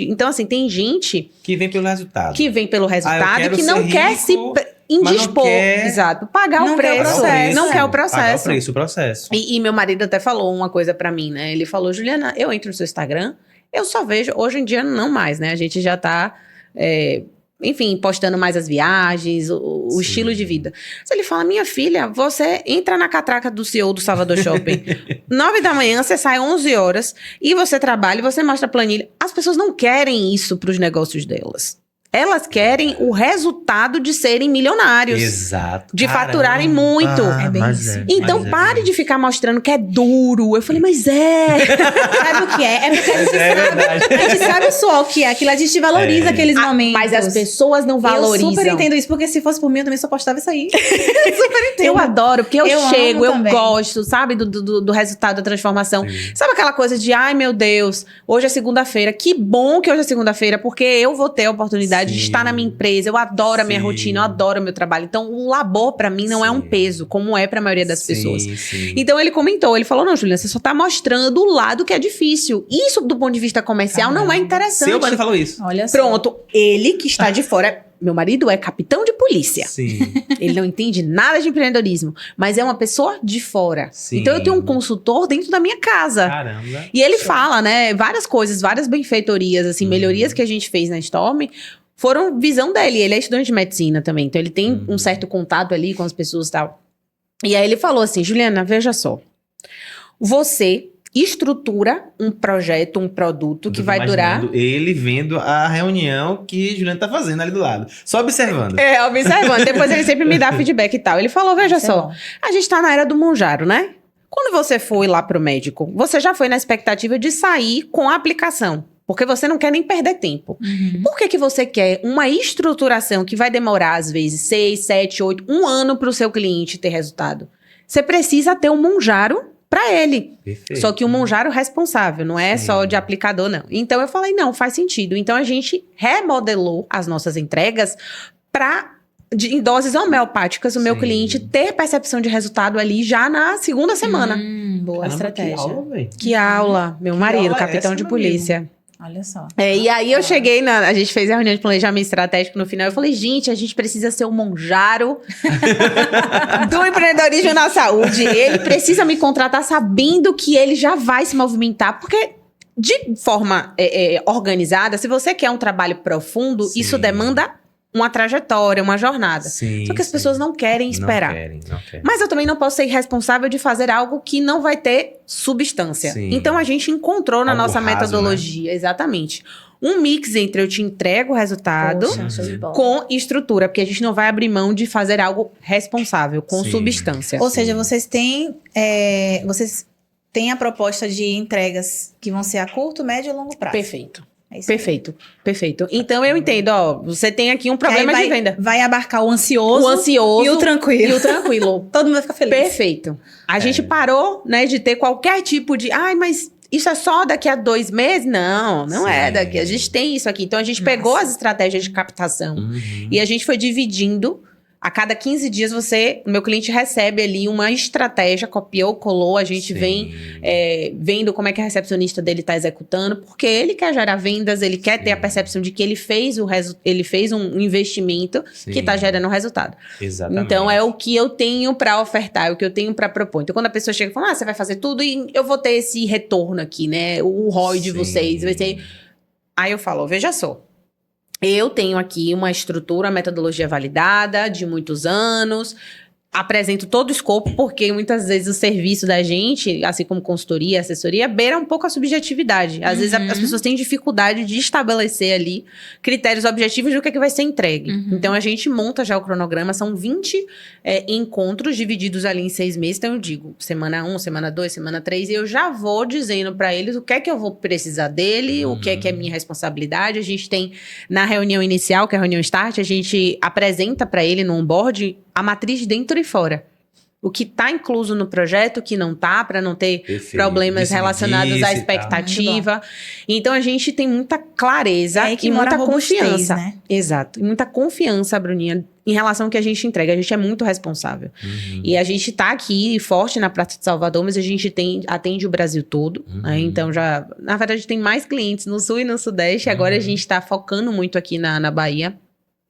Então, assim, tem gente... que vem pelo resultado. Que vem pelo resultado, que não quer se... indispor, exato, pagar o preço, não quer o processo. Pagar o processo. E meu marido até falou uma coisa pra mim, né? Ele falou, Juliana, eu entro no seu Instagram, eu só vejo, hoje em dia não mais, né? A gente já tá, enfim, postando mais as viagens, o estilo de vida. Mas ele fala, minha filha, você entra na catraca do CEO do Salvador Shopping, 9 da manhã, você sai 11 horas, e você trabalha, e você mostra a planilha. As pessoas não querem isso pros negócios delas. Elas querem o resultado de serem milionários. Exato. De faturarem muito. É bem isso. Então, pare de ficar mostrando que é duro. Eu falei, mas é. Sabe o que é? É porque a gente sabe o suor que é. Aquilo a gente valoriza aqueles momentos. Mas as pessoas não valorizam. Eu super entendo isso, porque se fosse por mim, eu também só postava isso aí. Super entendo. Eu adoro, porque eu chego, eu também. gosto, sabe? Do resultado da transformação. Sabe aquela coisa de, ai meu Deus, hoje é segunda-feira. Que bom que hoje é segunda-feira, porque eu vou ter a oportunidade de estar na minha empresa, eu adoro a minha rotina, eu adoro o meu trabalho. Então, o labor, pra mim, não é um peso, como é pra maioria das pessoas. Então, ele comentou, ele falou, não, Juliana, você só tá mostrando o lado que é difícil. Isso, do ponto de vista comercial, não é interessante. Seu marido falou isso. Olha só. Pronto, ele que está de fora... Meu marido é capitão de polícia. Ele não entende nada de empreendedorismo, mas é uma pessoa de fora. Então, eu tenho um consultor dentro da minha casa. Caramba. E ele fala, né, várias coisas, várias benfeitorias, assim, melhorias que a gente fez na Storm, foram visão dele. Ele é estudante de medicina também, então ele tem um certo contato ali com as pessoas e tal. E aí ele falou assim, Juliana, veja só, você estrutura um projeto, um produto que vai durar... Ele vendo a reunião que Juliana tá fazendo ali do lado. Só observando. Observando. Depois ele sempre me dá feedback e tal. Ele falou, veja só, a gente tá na era do Monjaro, né? Quando você foi lá pro médico, você já foi na expectativa de sair com a aplicação. Porque você não quer nem perder tempo. Por que você quer uma estruturação que vai demorar, às vezes, 6, 7, 8, 1 ano pro seu cliente ter resultado? Você precisa ter um Monjaro para ele. Perfeito. Só que o Monjaro responsável, não é Sim. só de aplicador, não. Então eu falei, não, faz sentido. Então a gente remodelou as nossas entregas em doses homeopáticas, o meu Sim. cliente ter percepção de resultado ali já na segunda semana. Boa Caramba, estratégia. Que aula, velho. Que aula, meu marido, aula é capitão essa, de meu polícia. Olha só. E aí eu cheguei a gente fez a reunião de planejamento estratégico no final, eu falei, gente, a gente precisa ser o Monjaro do empreendedorismo na saúde. Ele precisa me contratar sabendo que ele já vai se movimentar, porque de forma organizada, se você quer um trabalho profundo, Sim. isso demanda uma trajetória, uma jornada. Sim, Só que as sim. pessoas não querem esperar. Não querem. Mas eu também não posso ser irresponsável de fazer algo que não vai ter substância. Sim. Então a gente encontrou na Algo nossa raso, metodologia, exatamente, um mix entre eu te entrego o resultado Poxa, show de bola. com estrutura, porque a gente não vai abrir mão de fazer algo responsável, com Sim. substância. Ou seja, vocês têm a proposta de entregas que vão ser a curto, médio e longo prazo. Perfeito. É isso aí. Perfeito. Então eu entendo, você tem aqui um problema Que aí de venda. Vai abarcar o ansioso, O ansioso e o tranquilo. e o tranquilo. Todo mundo vai ficar feliz. Perfeito. A gente parou, né, de ter qualquer tipo de... Ai, mas isso é só daqui a 2 meses? Não é Sim. daqui. A gente tem isso aqui. Então, a gente Massa. pegou as estratégias de captação e a gente foi dividindo. A cada 15 dias, o meu cliente recebe ali uma estratégia, copiou, colou, a gente vem vendo como é que a recepcionista dele está executando, porque ele quer gerar vendas, ele quer ter a percepção de que ele fez um investimento que está gerando resultado. Exatamente. Então, é o que eu tenho para ofertar, é o que eu tenho para propor. Então, quando a pessoa chega e fala, você vai fazer tudo e eu vou ter esse retorno aqui, né? O ROI de Sim. vocês vai ser... Aí eu falo, veja só. Eu tenho aqui uma estrutura, uma metodologia validada de muitos anos. Apresento todo o escopo, porque muitas vezes o serviço da gente, assim como consultoria, assessoria, beira um pouco a subjetividade. Às vezes as pessoas têm dificuldade de estabelecer ali critérios objetivos do que é que vai ser entregue. Então a gente monta já o cronograma, são 20 encontros divididos ali em 6 meses. Então eu digo, semana 1, semana 2, semana 3, e eu já vou dizendo para eles o que é que eu vou precisar dele, o que é minha responsabilidade. A gente tem, na reunião inicial, que é a reunião start, a gente apresenta para ele no onboard a matriz de dentro e fora. O que está incluso no projeto, o que não está, para não ter problemas relacionados à expectativa. Então, a gente tem muita clareza aí que e mora muita a robustez, confiança. né? Exato. E muita confiança, Bruninha, em relação ao que a gente entrega. A gente é muito responsável. E a gente está aqui forte na Praça de Salvador, mas a gente atende o Brasil todo. Né? Então, na verdade, a gente tem mais clientes no Sul e no Sudeste. Agora, a gente está focando muito aqui na Bahia.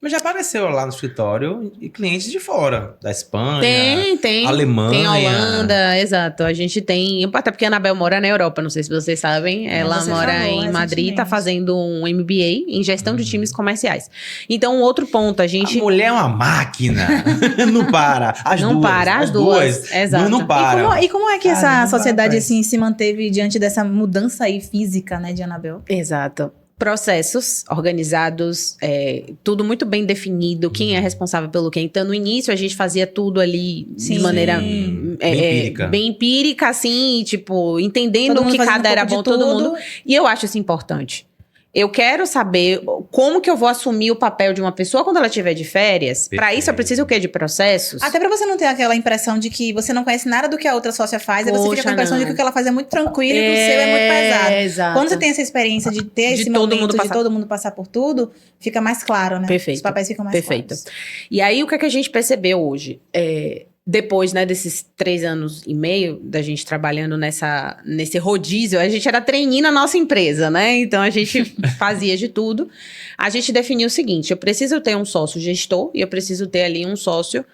Mas já apareceu lá no escritório e clientes de fora, da Espanha, Tem. Alemanha. Tem Holanda, exato. A gente tem... Até porque a Anabel mora na Europa, não sei se vocês sabem. Ela você mora falou em Madrid, tá recentemente. fazendo um MBA em gestão de times comerciais. Então, um outro ponto, a gente... A mulher é uma máquina. Não para. As duas. Exato. Não para. E como é que essa Caramba, sociedade rapaz. assim se manteve diante dessa mudança aí física, né, de Anabel? Exato. Processos organizados, tudo muito bem definido, quem é responsável pelo quê. Então, no início, a gente fazia tudo ali Sim. de maneira Bem empírica. bem empírica, assim, tipo, entendendo Todo o mundo que fazendo cada um era pouco bom, de todo tudo. mundo. E eu acho isso importante. Eu quero saber como que eu vou assumir o papel de uma pessoa quando ela estiver de férias. Para isso, eu preciso o quê? De processos? Até pra você não ter aquela impressão de que você não conhece nada do que a outra sócia faz, aí você fica com a impressão de que o que ela faz é muito tranquilo e que o seu é muito pesado. Exato. Quando você tem essa experiência de ter De esse todo momento mundo de passar. todo mundo passar por tudo, fica mais claro, né? Perfeito. Os papéis ficam mais Perfeito. claros. E aí, o que é que a gente percebeu hoje? Depois, né, desses 3 anos e meio da gente trabalhando nesse rodízio, a gente era trainee na nossa empresa, né? Então, a gente fazia de tudo. A gente definiu o seguinte, eu preciso ter um sócio gestor e eu preciso ter ali um sócio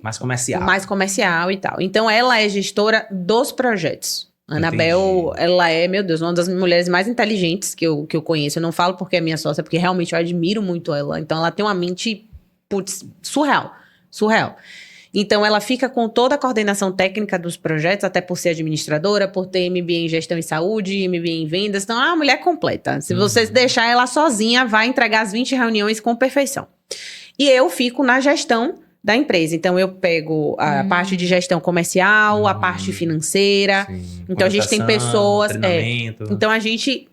Mais comercial. mais comercial e tal. Então, ela é gestora dos projetos. A Anabel, ela é, meu Deus, uma das mulheres mais inteligentes que eu conheço. Eu não falo porque é minha sócia, porque realmente eu admiro muito ela. Então, ela tem uma mente, putz, surreal. Então, ela fica com toda a coordenação técnica dos projetos, até por ser administradora, por ter MBA em gestão em saúde, MBA em vendas. Então, é uma mulher completa. Se você deixar ela sozinha, vai entregar as 20 reuniões com perfeição. E eu fico na gestão da empresa. Então, eu pego a parte de gestão comercial, a parte financeira. Sim. Então, a gente tem pessoas... Treinamento. Então, a gente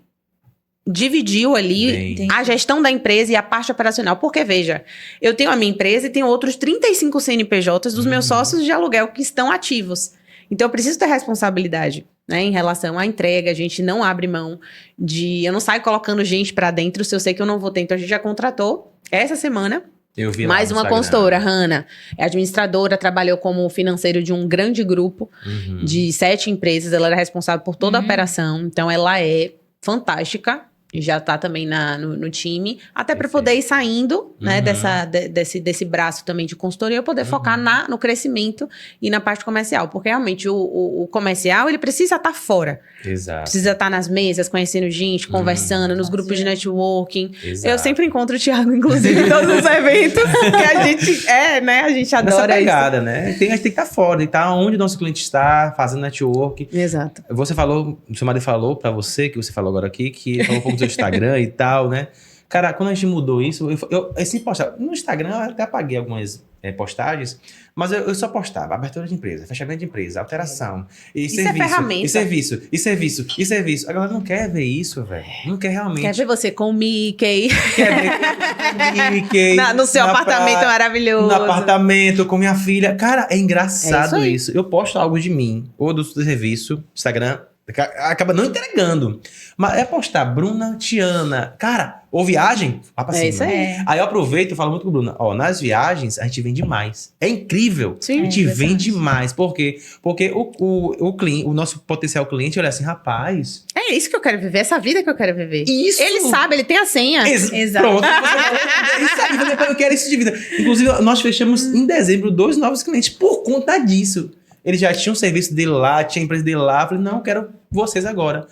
dividiu ali Bem. a gestão da empresa e a parte operacional. Porque, veja, eu tenho a minha empresa e tenho outros 35 CNPJs dos meus sócios de aluguel que estão ativos. Então eu preciso ter responsabilidade, né, em relação à entrega. A gente não abre mão de... Eu não saio colocando gente pra dentro se eu sei que eu não vou ter. Então a gente já contratou essa semana Eu vi lá mais no uma Instagram. consultora, Hanna. É administradora, trabalhou como financeiro de um grande grupo Uhum. de 7 empresas. Ela era responsável por toda a operação. Então ela é fantástica. E já tá também no time, até para Perfeito. poder ir saindo, né, Uhum. desse braço também de consultoria, eu poder focar no crescimento e na parte comercial, porque realmente o comercial, ele precisa estar fora, Exato. precisa estar nas mesas, conhecendo gente, conversando, nos grupos de networking. Exato. Eu sempre encontro o Thiago, inclusive, em todos os eventos, que a gente a gente Nessa adora pegada, né? A gente tem que estar fora, tem que estar onde o nosso cliente está, fazendo network. isso. Exato. Você falou, o seu marido falou pra você, que você falou agora aqui, que falou um pouco do seu Instagram e tal, né? Cara, quando a gente mudou isso, eu sempre postava. No Instagram eu até apaguei algumas postagens, mas eu só postava abertura de empresa, fechamento de empresa, alteração, e Isso é serviço, ferramenta. e serviço, e serviço, e serviço. A galera não quer ver isso, velho. Não quer realmente. Quer ver você com o Mickey Quer ver Mickey no seu na apartamento praia, maravilhoso. no apartamento com minha filha. Cara, é engraçado É isso aí. isso. Eu posto algo de mim, ou do serviço, Instagram, acaba não entregando. Mas é postar Bruna, Tiana. Cara, ou viagem, lá pra É cima. isso aí. Aí eu aproveito e falo muito com o Bruna. Ó, nas viagens a gente vende mais. É incrível. Sim. A gente É, vende impressionante. mais. Por quê? Porque o cliente, o nosso potencial cliente olha assim, rapaz. É isso que eu quero viver, essa vida que eu quero viver. Isso! Ele sabe, ele tem a senha. Exato. Pronto. Isso aí, eu quero isso de vida. Inclusive, nós fechamos em dezembro 2 novos clientes por conta disso. Ele já tinha um serviço dele lá, tinha a empresa dele lá. Eu falei, não, eu quero vocês agora.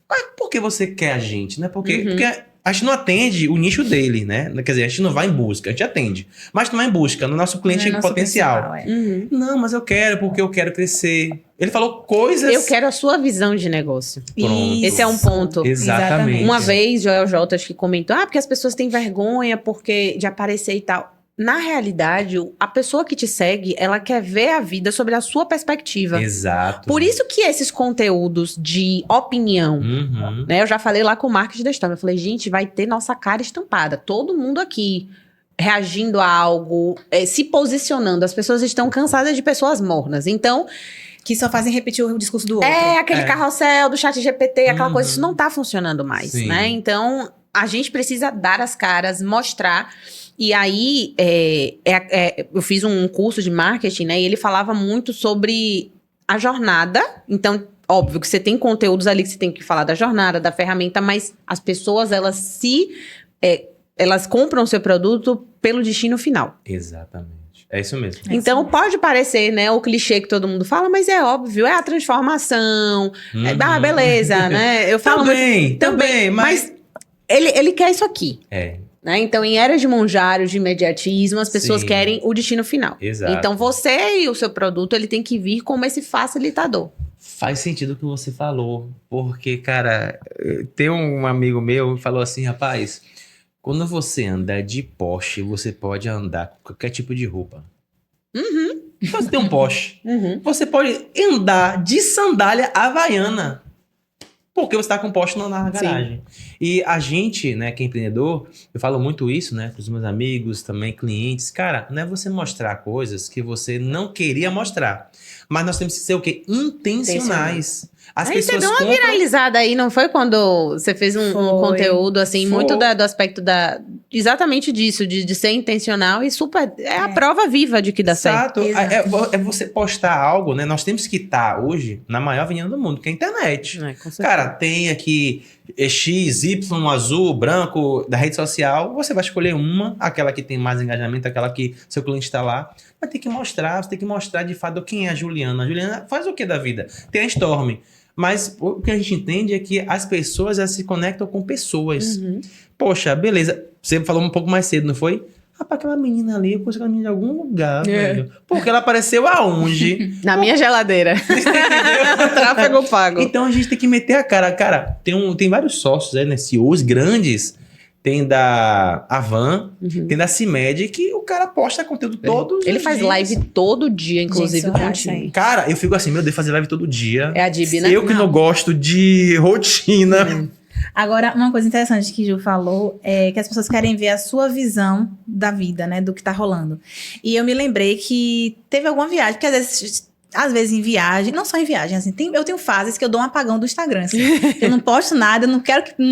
Mas por que você quer a gente, né? Porque a gente não atende o nicho dele, né? Quer dizer, a gente não vai em busca, a gente atende. Mas não vai em busca, no nosso cliente Não é nosso potencial. principal, é. Uhum. Não, mas eu quero, porque eu quero crescer. Ele falou coisas... Eu quero a sua visão de negócio. Pronto. Esse é um ponto. Exatamente. Uma vez, Joel J, acho que comentou, porque as pessoas têm vergonha de aparecer e tal. Na realidade, a pessoa que te segue, ela quer ver a vida sobre a sua perspectiva. Exato. Por isso que esses conteúdos de opinião, Uhum. né? Eu já falei lá com o marketing da história. Eu falei, gente, vai ter nossa cara estampada. Todo mundo aqui reagindo a algo, se posicionando. As pessoas estão cansadas de pessoas mornas. Então, Que só fazem repetir o discurso do outro. aquele carrossel do chat GPT, aquela Uhum. coisa, isso não tá funcionando mais, Sim. né? Então, a gente precisa dar as caras, mostrar. E aí, eu fiz um curso de marketing, né? E ele falava muito sobre a jornada. Então, óbvio que você tem conteúdos ali que você tem que falar da jornada, da ferramenta, mas as pessoas, elas compram o seu produto pelo destino final. Exatamente. É isso mesmo. Então, pode parecer, né, o clichê que todo mundo fala, mas é óbvio, é a transformação. Uhum. Beleza, né? Eu falo muito... Também, mas... Ele quer isso aqui. É, Né? Então, em eras de monjários, de imediatismo, as pessoas Sim. querem o destino final. Exato. Então, você e o seu produto, ele tem que vir como esse facilitador. faz sentido o que você falou. Porque, cara, tem um amigo meu que falou assim, rapaz, quando você anda de Porsche, você pode andar com qualquer tipo de roupa. Você tem um Porsche. Você pode andar de sandália havaiana. Porque você está com o Porsche na garagem. E a gente, né, que é empreendedor, eu falo muito isso, né, para os meus amigos, também clientes. Cara, não é você mostrar coisas que você não queria mostrar. Mas nós temos que ser o quê? Intencionais. As Aí você pessoas deu uma compram... viralizada aí, não foi? Quando você fez um Foi. conteúdo, assim, Foi. muito do aspecto exatamente disso, de ser intencional e super... É a prova viva de que dá certo. Exato. É você postar algo, né? Nós temos que estar hoje na maior avenida do mundo, que é a internet. Com certeza. Cara, tem aqui X, Y, azul, branco da rede social. Você vai escolher uma, aquela que tem mais engajamento, aquela que seu cliente está lá. Vai ter que mostrar, você tem que mostrar de fato quem é a Juliana. A Juliana faz o que da vida? Tem a Storm. Mas o que a gente entende é que as pessoas elas se conectam com pessoas. Poxa, beleza. Você falou um pouco mais cedo, não foi? Rapaz, aquela menina ali, eu conheço aquela menina de algum lugar, velho. Porque ela apareceu aonde? Na minha geladeira. Tráfego pago. Então a gente tem que meter a cara. Cara, tem vários sócios aí, né? CEOs grandes. Tem da Avan, tem da CIMED, que o cara posta conteúdo todos Ele os faz dias. live todo dia, inclusive, Gente, com o isso aí. time. Cara, eu fico assim, meu Deus, fazer live todo dia. É a Dib, né? Eu que não gosto de rotina. Agora, uma coisa interessante que Ju falou é que as pessoas querem ver a sua visão da vida, né? Do que tá rolando. E eu me lembrei que teve alguma viagem, porque às vezes às vezes em viagem, não só em viagem, assim, eu tenho fases que eu dou um apagão do Instagram, assim. Eu não posto nada, eu não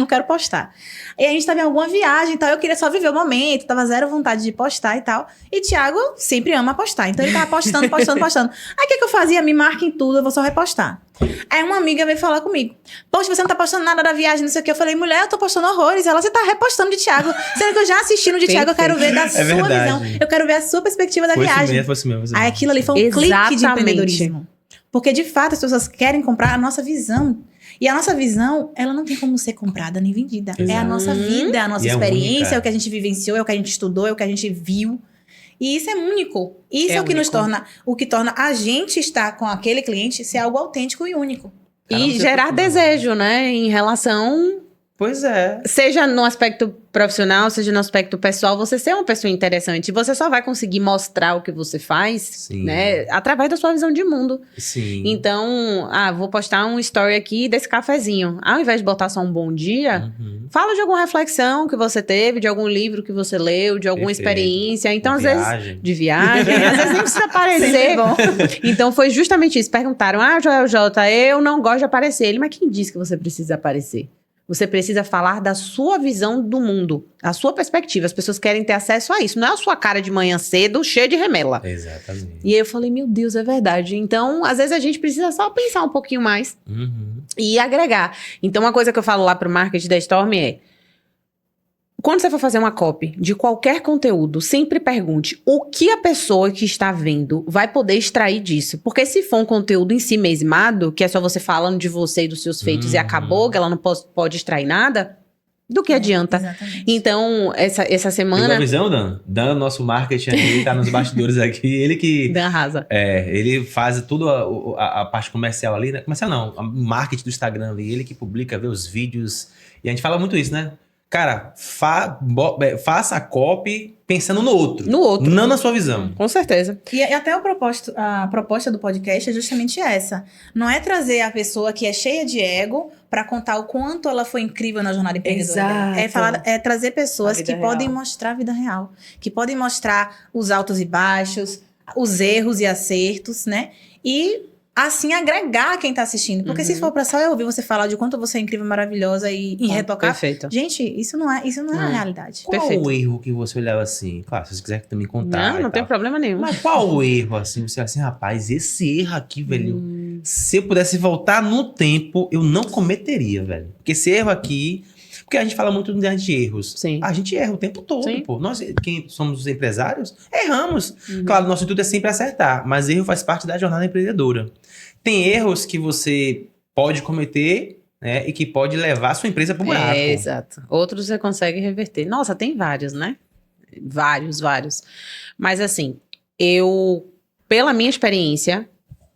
quero postar. E a gente tava em alguma viagem e tal, eu queria só viver o momento, tava zero vontade de postar e tal. E Thiago sempre ama postar, então ele tava postando. Aí o que eu fazia? Me marca em tudo, eu vou só repostar. Aí uma amiga veio falar comigo, poxa, você não tá postando nada da viagem, não sei o que. Eu falei, mulher, eu tô postando horrores. Ela, você tá repostando de Thiago, sendo que eu já assisti no de Thiago, eu quero ver da sua visão, eu quero ver a sua perspectiva da viagem. Foi assim mesmo. Aí aquilo ali foi um clique de empreendedorismo. Porque, de fato, as pessoas querem comprar a nossa visão. E a nossa visão, ela não tem como ser comprada nem vendida. Exato. É a nossa vida, é a nossa E experiência, única. é o que a gente vivenciou, é o que a gente estudou, é o que a gente viu. E isso é único. Isso é o que nos torna, o que torna a gente estar com aquele cliente ser algo autêntico e único. Caramba, E você gerar foi- desejo, né? Em relação... Pois é. Seja no aspecto profissional, seja no aspecto pessoal, você ser uma pessoa interessante. Você só vai conseguir mostrar o que você faz, Sim. né? Através da sua visão de mundo. Sim. Então, vou postar um story aqui desse cafezinho. Ao invés de botar só um bom dia, fala de alguma reflexão que você teve, de algum livro que você leu, de alguma Perfeito. experiência. Então, às Viagem. vezes, de viagem, às vezes nem precisa aparecer. Sempre bom. Então, foi justamente isso. Perguntaram, Joel J, eu não gosto de aparecer. Ele, mas quem disse que você precisa aparecer? Você precisa falar da sua visão do mundo, a sua perspectiva. As pessoas querem ter acesso a isso. Não é a sua cara de manhã cedo, cheia de remela. Exatamente. E aí eu falei, meu Deus, é verdade. Então, às vezes a gente precisa só pensar um pouquinho mais e agregar. Então, uma coisa que eu falo lá pro marketing da Storm é, quando você for fazer uma copy de qualquer conteúdo, sempre pergunte o que a pessoa que está vendo vai poder extrair disso. Porque se for um conteúdo em si mesmado, que é só você falando de você e dos seus feitos e acabou, que ela não pode extrair nada, do que adianta? Exatamente. Então, essa Pegou a semana... visão, Dan? Dan, nosso marketing aqui, tá nos bastidores aqui. Ele que... Dan arrasa. Ele faz tudo a parte comercial ali, né? Comercial não, o marketing do Instagram ali. Ele que publica, vê os vídeos. E a gente fala muito isso, né? Cara, faça a copy pensando no outro. No outro. Não na sua visão. Com certeza. E até a proposta do podcast é justamente essa. Não é trazer a pessoa que é cheia de ego para contar o quanto ela foi incrível na jornada empreendedora dela. Exato. É trazer pessoas A vida que podem real. mostrar a vida real. Que podem mostrar os altos e baixos, os erros e acertos, né? E assim agregar quem tá assistindo. Porque se for pra só eu ouvir você falar de quanto você é incrível, maravilhosa e retocar... Perfeito. Gente, isso não é a realidade. Qual Perfeito. o erro que você olhava assim? Claro, se você quiser também contar. Não tem problema nenhum. Mas qual o erro, assim? Você assim, rapaz, esse erro aqui, velho, se eu pudesse voltar no tempo, eu não cometeria, velho. Porque esse erro aqui... Porque a gente fala muito de erros. Sim. A gente erra o tempo todo, Sim. pô. Nós, quem somos os empresários, erramos. Claro, nosso intuito é sempre acertar, mas erro faz parte da jornada empreendedora. Tem erros que você pode cometer, né, e que pode levar a sua empresa pro buraco. Exato. Outros você consegue reverter. Nossa, tem vários, né? Vários. Mas assim, pela minha experiência,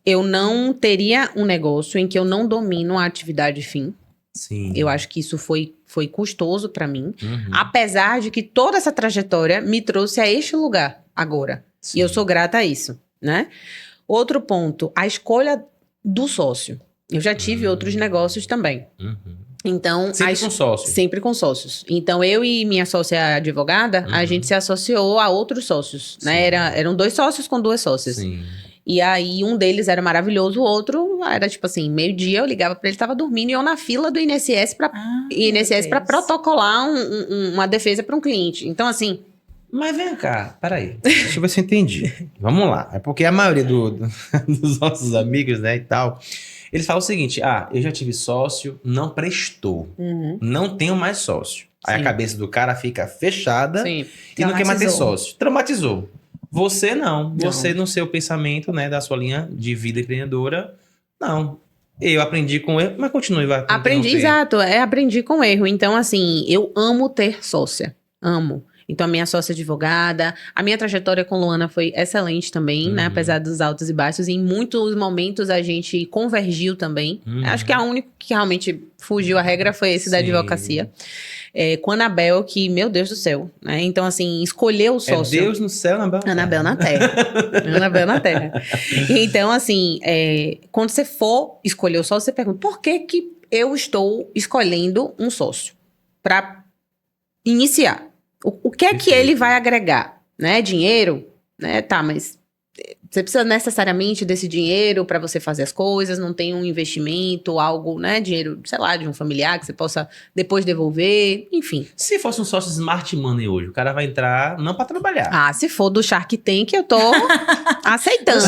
eu não teria um negócio em que eu não domino a atividade fim. Sim. Eu acho que isso foi custoso pra mim. Uhum. Apesar de que toda essa trajetória me trouxe a este lugar agora. Sim. E eu sou grata a isso, né? Outro ponto, a escolha do sócio. Eu já tive outros negócios também. Uhum. Então, Sempre com sócio. sempre com sócios. Então, eu e minha sócia advogada, a gente se associou a outros sócios, né? Eram 2 sócios com 2 sócias. Sim. E aí, um deles era maravilhoso, o outro era tipo assim, meio-dia, eu ligava pra ele, tava dormindo, e eu na fila do INSS pra protocolar uma defesa pra um cliente. Então, assim... Mas vem cá, peraí. Deixa eu ver se eu entendi. Vamos lá. É porque a maioria dos nossos amigos, né, e tal, eles falam o seguinte, eu já tive sócio, não prestou. Não tenho mais sócio. Aí Sim. a cabeça do cara fica fechada Sim. e não quer mais ter Traumatizou. sócio. Traumatizou. Você não. Não. Você, no seu pensamento, né, da sua linha de vida empreendedora, não. Eu aprendi com ele, mas continue. Vai Aprendi, interromper. exato, aprendi com erro. Então, assim, eu amo ter sócia. Amo. Então, a minha sócia advogada, a minha trajetória com Luana foi excelente também, né? Apesar dos altos e baixos. Em muitos momentos a gente convergiu também. Acho que a única que realmente fugiu a regra foi esse da Sim. advocacia. Com a Anabel, que, meu Deus do céu, né? Então, assim, escolher o sócio. É Deus no céu, Anabel. Anabel na terra. Anabel na terra. Então, assim, quando você for escolher o sócio, você pergunta, por que eu estou escolhendo um sócio? Para iniciar. O que é que Perfeito. ele vai agregar? Né? Dinheiro? Né? Tá, mas você precisa necessariamente desse dinheiro para você fazer as coisas, não tem um investimento, algo, né, dinheiro, sei lá, de um familiar que você possa depois devolver, enfim. Se fosse um sócio Smart Money hoje, o cara vai entrar não para trabalhar. Ah, se for do Shark Tank, eu tô aceitando.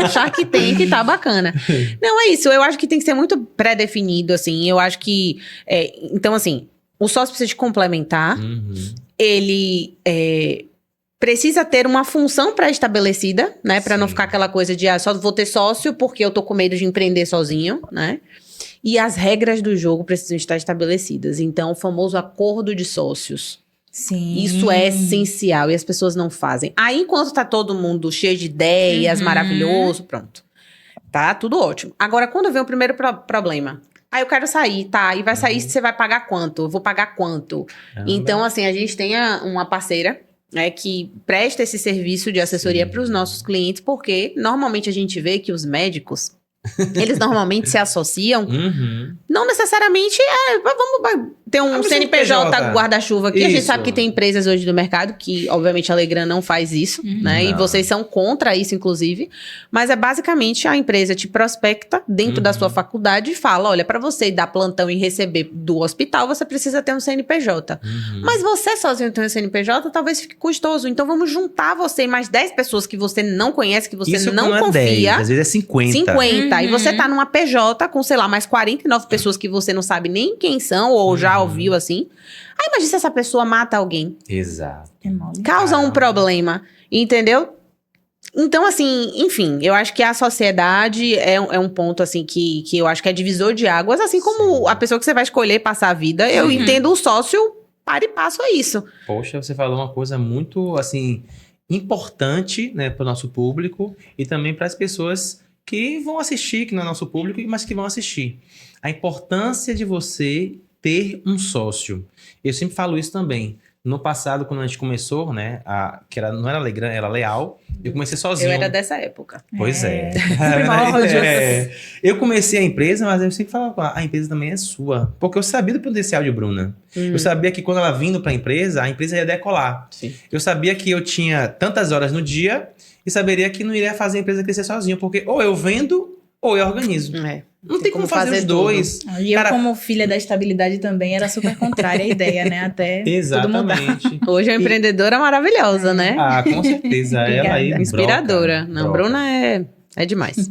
Shark Tank tá bacana. Não, é isso, eu acho que tem que ser muito pré-definido, assim, eu acho que, então, assim, o sócio precisa de complementar, ele precisa ter uma função pré-estabelecida, né? Pra não ficar aquela coisa de, só vou ter sócio porque eu tô com medo de empreender sozinho, né? E as regras do jogo precisam estar estabelecidas. Então, o famoso acordo de sócios. Sim. Isso é essencial e as pessoas não fazem. Aí, enquanto tá todo mundo cheio de ideias, maravilhoso, pronto. Tá tudo ótimo. Agora, quando vem o primeiro problema... Aí eu quero sair, tá? E vai sair, você vai pagar quanto? Eu vou pagar quanto? Então, assim, a gente tem uma parceira... que presta esse serviço de assessoria para os nossos clientes, porque normalmente a gente vê que os médicos, eles normalmente se associam, não necessariamente vamos ter um CNPJ guarda-chuva aqui, a gente sabe que tem empresas hoje do mercado que, obviamente, a Legrand não faz isso, né, e vocês são contra isso, inclusive, mas é basicamente a empresa te prospecta dentro da sua faculdade e fala, olha, para você dar plantão e receber do hospital, você precisa ter um CNPJ, mas você sozinho ter um CNPJ, talvez fique custoso, então vamos juntar você e mais 10 pessoas que você não conhece, que você isso não é confia. 10, às vezes é 50. E você tá numa PJ com, sei lá, mais 49 pessoas que você não sabe nem quem são, ou já ouviu assim. Aí imagina se essa pessoa mata alguém. Exato. Causa um problema, entendeu? Então, assim, enfim, eu acho que a sociedade é um ponto, assim, que eu acho que é divisor de águas, assim como a pessoa que você vai escolher passar a vida. Eu entendo o sócio, para e passo a isso. Poxa, você falou uma coisa muito, assim, importante, né, para o nosso público e também para as pessoas que vão assistir, que não é nosso público, mas que vão assistir. A importância de você ter um sócio. Eu sempre falo isso também. No passado, quando a gente começou, né, não era Legrand, era Leal, eu comecei sozinho. Eu era dessa época. Pois é. Primórdios. Eu comecei a empresa, mas eu sempre falava, a empresa também é sua. Porque eu sabia do potencial de Bruna. Eu sabia que quando ela vindo para a empresa ia decolar. Sim. Eu sabia que eu tinha tantas horas no dia e saberia que não iria fazer a empresa crescer sozinho. Porque ou eu vendo ou eu organizo. Não tem como fazer os dois. E eu, como filha da estabilidade também, era super contrária à ideia, né? Até tudo mudar. Exatamente. Hoje é uma empreendedora maravilhosa, né? Ah, com certeza. Ela aí Inspiradora. broca, Não, broca. Bruna é demais.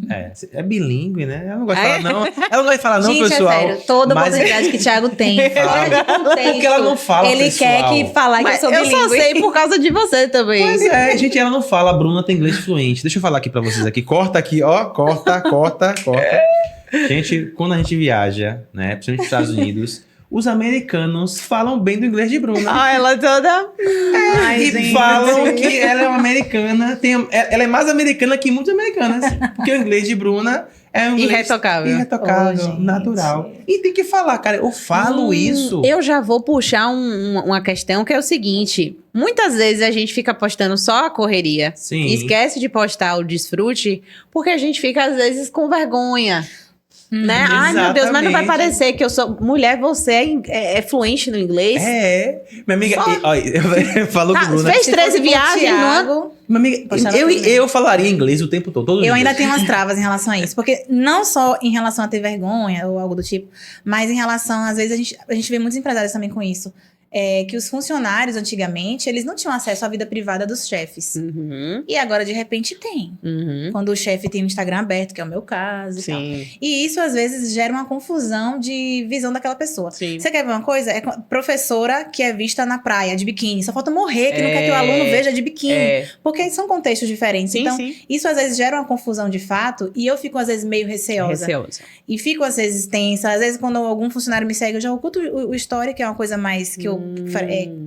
É bilíngue, né? Ela não gosta de falar não. Ela não gosta de falar não, Gente, pessoal. é sério, toda mas oportunidade que o Thiago tem, fora de contexto, porque ela não fala, ele pessoal. quer que falar que eu sou bilíngue. Eu só sei por causa de você também. Pois é, gente, ela não fala. A Bruna tem inglês fluente. Deixa eu falar aqui pra vocês aqui. Corta aqui, ó. Corta. Gente, quando a gente viaja, né? Principalmente nos Estados Unidos, os americanos falam bem do inglês de Bruna. Ela toda... E falam que ela é uma americana. Ela é mais americana que muitas americanas. Porque o inglês de Bruna é um inglês Irretocável. Gente. Natural. E tem que falar, cara. Eu falo isso. Eu já vou puxar uma questão que é o seguinte. Muitas vezes a gente fica postando só a correria. Sim. E esquece de postar o desfrute, porque a gente fica, às vezes, com vergonha. Né? Ai, meu Deus, mas não vai Exatamente. parecer que eu sou mulher, você é fluente no inglês. Minha amiga, falou com o Bruna. Fez 13 viagens no ano. Thiago, Minha amiga, Postava eu falaria inglês o tempo todo. eu ainda tenho umas travas em relação a isso. Porque não só em relação a ter vergonha ou algo do tipo, mas em relação, às vezes, a gente vê muitos empresários também com isso. Que os funcionários, antigamente, eles não tinham acesso à vida privada dos chefes. E agora, de repente, tem. Quando o chefe tem o Instagram aberto, que é o meu caso e tal. Sim. E isso, às vezes, gera uma confusão de visão daquela pessoa. Sim. Você quer ver uma coisa? É professora que é vista na praia, de biquíni. Só falta morrer que não quer que o aluno veja de biquíni. Porque são contextos diferentes. Sim, então, sim. isso, às vezes, gera uma confusão de fato. E eu fico, às vezes, meio receosa. E fico, às vezes, tensa. Às vezes, quando algum funcionário me segue, eu já oculto o story, que é uma coisa mais que eu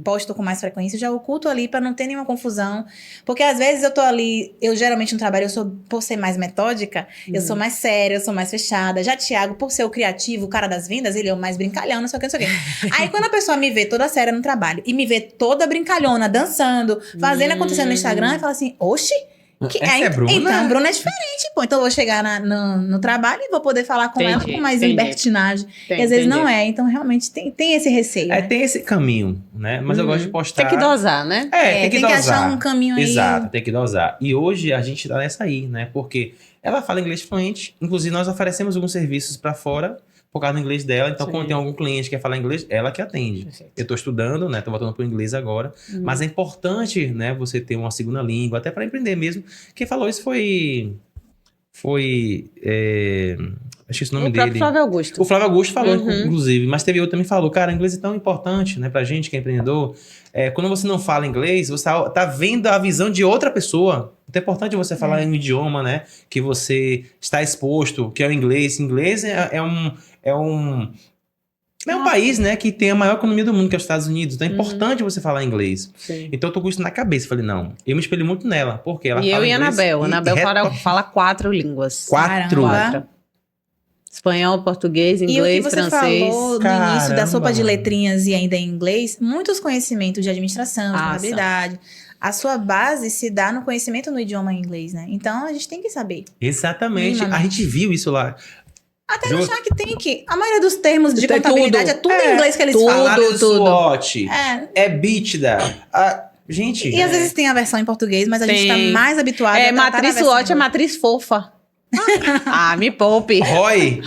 posto com mais frequência. Eu já oculto ali pra não ter nenhuma confusão. Porque, às vezes, eu tô ali... Eu, geralmente, no trabalho, por ser mais metódica, eu sou mais séria, eu sou mais fechada. Já Thiago, por ser o criativo, o cara das vendas, ele é o mais brincalhão, não sei o que, não sei o que. Aí, quando a pessoa me vê toda séria no trabalho e me vê toda brincalhona, dançando, fazendo acontecer no Instagram, e fala assim, oxi, Essa é Bruna? Então, Bruna é diferente, pô. Então, eu vou chegar no trabalho e vou poder falar com ela com mais libertinagem. E às vezes não é. Então, realmente, tem esse receio, né? Tem esse caminho, né? Mas eu gosto de postar... Tem que dosar, né? Tem que dosar. achar um caminho aí. Exato, tem que dosar. E hoje a gente tá nessa aí, né? Porque ela fala inglês fluente. Inclusive, nós oferecemos alguns serviços para fora, focado no inglês dela. Então, quando tem algum cliente que quer falar inglês, ela que atende. Perfeito. Eu tô estudando, né? Tô voltando pro inglês agora. Mas é importante, né? Você ter uma segunda língua, até para empreender mesmo. Quem falou isso foi acho que esse nome O dele. próprio Flávio Augusto. O Flávio Augusto falou, inclusive. Mas teve outro que também falou, cara, inglês é tão importante, né? Pra gente que é empreendedor. Quando você não fala inglês, você tá vendo a visão de outra pessoa. Então é importante você falar em um idioma, né? Que você está exposto, que é o inglês. Inglês é um país, né, que tem a maior economia do mundo, que é os Estados Unidos. Então é importante você falar inglês. Sim. Então eu tô com isso na cabeça. Falei, não, eu me espelho muito nela. Porque ela E fala eu e a inglês Anabel. Anabel fala 4 línguas. 4. Caramba. Espanhol, português, inglês, E o que você francês. falou no início da Caramba, sopa de mano. letrinhas e ainda em inglês, muitos conhecimentos de administração, de contabilidade, a sua base se dá no conhecimento no idioma inglês, né? Então, a gente tem que saber. Exatamente. A Minimamente. gente viu isso lá. Até no Shark Tank, a maioria dos termos de Tem contabilidade tudo. é tudo em inglês que eles tudo. falam. Análise SWOT. É, EBITDA. Gente. e às vezes tem a versão em português, mas a gente tá Tem. mais habituado a tratar Matriz na versão SWOT é em matriz fofa. Me poupe. ROI.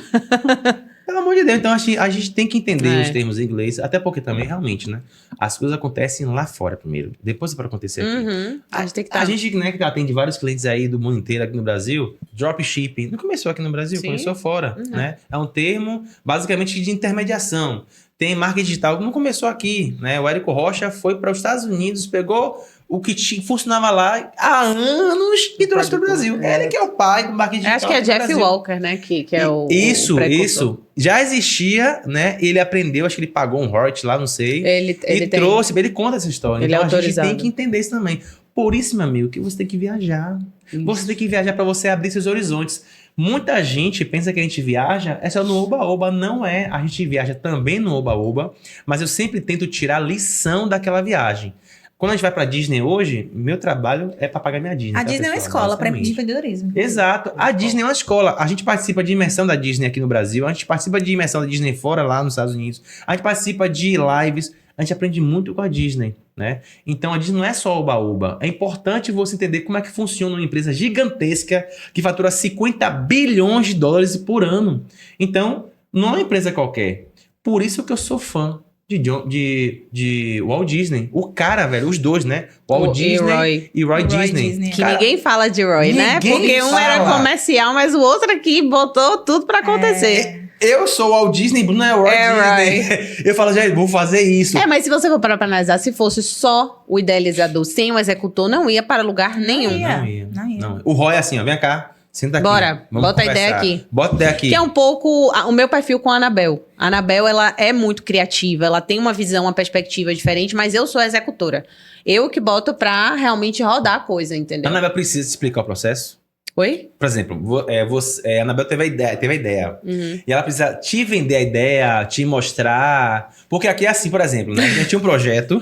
Pelo amor de Deus, então a gente tem que entender É. os termos em inglês, até porque também, realmente, né? As coisas acontecem lá fora primeiro, depois para acontecer aqui. A gente tem que estar. A gente, né, que atende vários clientes aí do mundo inteiro aqui no Brasil, dropshipping, não começou aqui no Brasil, Sim. começou fora, né? É um termo, basicamente, de intermediação. Tem marketing digital que não começou aqui, né? O Érico Rocha foi para os Estados Unidos, pegou o que funcionava lá há anos e trouxe para o Brasil. Ele que é o pai do marketing digital. Acho que é aqui no Jeff Brasil. Walker, né? Que é o Isso, precursor. isso. Já existia, né? Ele aprendeu, acho que ele pagou um royalty lá, não sei. Ele E tem. trouxe, ele conta essa história. Ele é então a gente autorizado. tem que entender isso também. Por isso, meu amigo, que você tem que viajar. Isso. Você tem que viajar para você abrir seus horizontes. Muita gente pensa que a gente viaja é só no Oba-Oba. Não é. A gente viaja também no Oba-Oba, mas eu sempre tento tirar lição daquela viagem. Quando a gente vai pra Disney hoje, meu trabalho é para pagar minha Disney. A tá, Disney é uma pessoal? escola de Basicamente. empreendedorismo. Exato. A Disney é uma escola. A gente participa de imersão da Disney aqui no Brasil. A gente participa de imersão da Disney fora, lá nos Estados Unidos. A gente participa de lives. A gente aprende muito com a Disney, né? Então, a Disney não é só oba-oba. É importante você entender como é que funciona uma empresa gigantesca que fatura 50 bilhões de dólares por ano. Então, não é uma empresa qualquer. Por isso que eu sou fã de Walt Disney. O cara, velho, os dois, né? Walt Disney e Roy Disney. Que ninguém fala de Roy, né? Ninguém Porque um era fala. comercial, mas o outro aqui botou tudo pra acontecer. Eu sou o Walt Disney, Bruno é o Roy Disney. Eu falo, gente, vou fazer isso. Mas se você for parar pra analisar, se fosse só o idealizador sem o executor, não ia para lugar nenhum. ia. Não ia. Não ia. O Roy é assim, ó, vem cá, senta aqui. Bora, vamos bota a ideia conversar. aqui. Bota a ideia aqui. Que é um pouco o meu perfil com a Anabel. A Anabel, ela é muito criativa, ela tem uma visão, uma perspectiva diferente, mas eu sou a executora. Eu que boto pra realmente rodar a coisa, A entendeu? Anabel precisa explicar o processo? Oi? Por exemplo, a Anabel teve a ideia. E ela precisa te vender a ideia, te mostrar. Porque aqui é assim, por exemplo, né? A gente tinha um projeto.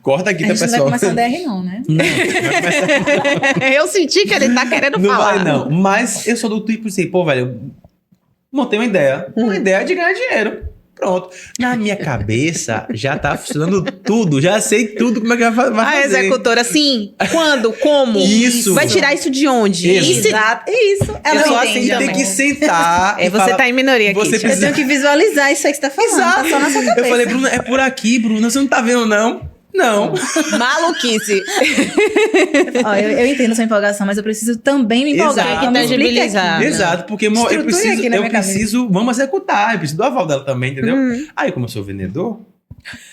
Corta aqui, A tá, gente não vai pessoal? começar DR não, né? Não, vai começar. Eu senti que ele tá querendo Não falar. vai, não. Mas eu sou do tipo assim, pô, velho, eu montei uma ideia. Uma ideia de ganhar dinheiro. Pronto. Na minha cabeça já tá funcionando tudo. Já sei tudo como é que vai A fazer. executora, sim. Quando? Como? Isso. Vai tirar isso de onde? Isso. Exato, isso. Ela Eu sou entende assim E tem também. que sentar. É, e você falar, tá em minoria aqui. Você tia. Eu precisa- tenho que visualizar isso aí que você tá falando. Exato. Tá só na sua cabeça. Eu falei, Bruna, é por aqui, Bruna. Você não tá vendo, não? Não. Maluquice. Ó, eu entendo sua empolgação, mas eu preciso também me empolgar. Exato. Então, me explica Tangibilizar. aqui. Exato, porque eu Estrutura preciso, aqui na minha vamos executar, eu preciso do aval dela também, entendeu? Aí, como eu sou vendedor,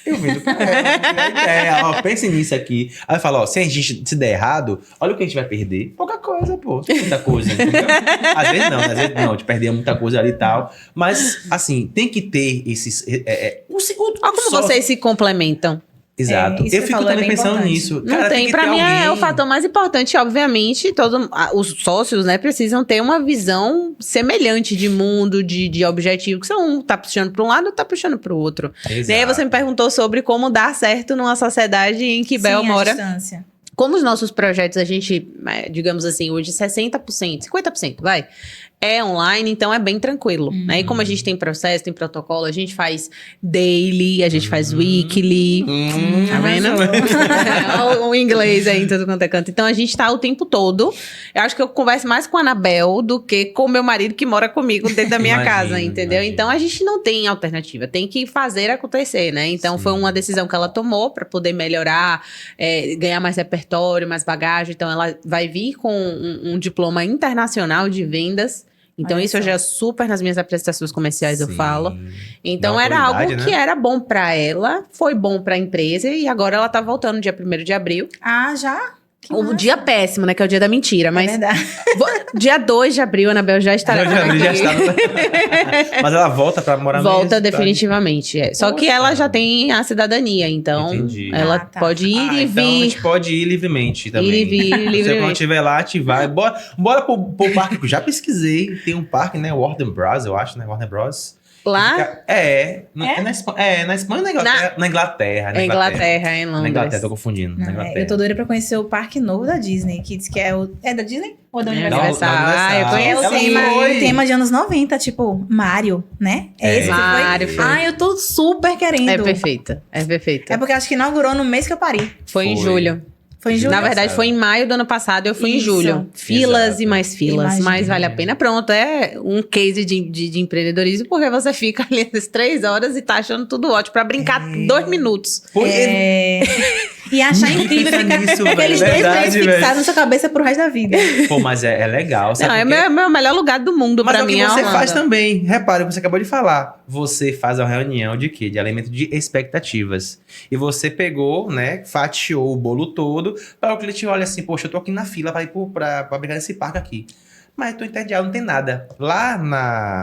eu vendo pra ela. Ó, pensem nisso aqui. Aí eu falo, ó, se a gente se der errado, olha o que a gente vai perder. Pouca coisa, pô. Muita coisa, entendeu? Às vezes não, a gente perdeu muita coisa ali e tal. Mas, assim, tem que ter esses... Olha como vocês se complementam. Exato. isso que Eu você fico falou é também bem pensando importante. nisso. Não Cara, tem. que Pra ter mim é alguém- o fator mais importante. Obviamente, os sócios, né, precisam ter uma visão semelhante de mundo, de objetivo, que são um tá puxando para um lado, tá puxando para o outro. Exato. E aí você me perguntou sobre como dar certo numa sociedade em que Bel Sim, à mora. distância. Como os nossos projetos, a gente, digamos assim, hoje 60%, 50%, vai, é online, então é bem tranquilo, né? E como a gente tem processo, tem protocolo, a gente faz daily, a gente faz weekly, tá vendo? O inglês aí em tudo quanto é canto. Então a gente tá o tempo todo. Eu acho que eu converso mais com a Anabel do que com o meu marido que mora comigo dentro da minha casa, entendeu? Então a gente não tem alternativa, tem que fazer acontecer, né? Então foi uma decisão que ela tomou para poder melhorar, ganhar mais repertório, mais bagagem. Então ela vai vir com um diploma internacional de vendas. Então, isso eu já super nas minhas apresentações comerciais eu falo. Então, era algo que era bom pra ela, foi bom pra empresa, e agora ela tá voltando no dia 1º de abril. Ah, já? O dia péssimo, né? Que é o dia da mentira. Mas é verdade. Dia 2 de abril, a Anabel já estará por aqui. Já está Mas ela volta pra morar no Volta definitivamente, Só que ela já tem a cidadania, então ela pode ir e vir. Então a gente pode ir livremente também. Ir e vir livremente. Se quando estiver lá, ativar. Bora pro parque, que eu já pesquisei. Tem um parque, né? Warner Bros, eu acho, né? Warner Bros. Lá? Na Espanha ou na Inglaterra? Na Inglaterra. Na Inglaterra, em Londres. Na Inglaterra, tô confundindo. Eu tô doida pra conhecer o parque novo da Disney, que diz que é o... É da Disney? Ou da Universal? Eu conheço. Tem tema de anos 90, tipo, Mario, né? Esse Mario, foi. Ah, eu tô super querendo. É perfeita. É porque acho que inaugurou no mês que eu parei. Foi em julho. Foi em julho. Na verdade, foi em maio do ano passado, eu fui em julho. Filas e mais filas, Imagina. mas vale a pena. Pronto, é um case de empreendedorismo, porque você fica ali às 3 horas e tá achando tudo ótimo, pra brincar 2 minutos. E achar incrível ficar aqueles 2 meses fixados na sua cabeça pro resto da vida. Pô, mas é legal. Não, é meu melhor lugar do mundo pra mim. Mas o que você faz também, repare, você acabou de falar. Você faz uma reunião de quê? De alimento de expectativas. E você pegou, né, fatiou o bolo todo, para o cliente olha assim, poxa, eu tô aqui na fila pra brincar nesse parque aqui. Mas tô entediado, não tem nada. Lá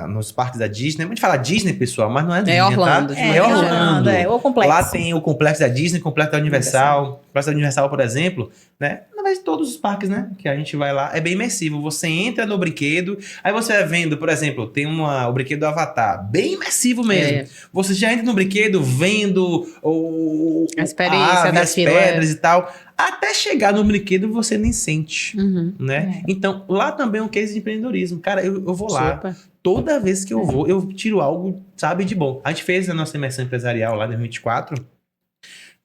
nos parques da Disney, a gente fala Disney, pessoal, mas não é Disney, Orlando. Tá? É Orlando. O complexo. Lá tem o complexo da Disney, o complexo da Universal. O complexo da Universal, por exemplo, né? Na verdade, todos os parques, né? Que a gente vai lá, é bem imersivo. Você entra no brinquedo, aí você vai vendo, por exemplo, tem o brinquedo do Avatar, bem imersivo mesmo. Você já entra no brinquedo vendo a experiência das pedras e tal. Até chegar no brinquedo, você nem sente, né? Então, lá também é um case de empreendedorismo. Cara, eu vou lá. Super. Toda vez que eu vou, eu tiro algo, sabe, de bom. A gente fez a nossa imersão empresarial lá em 2024.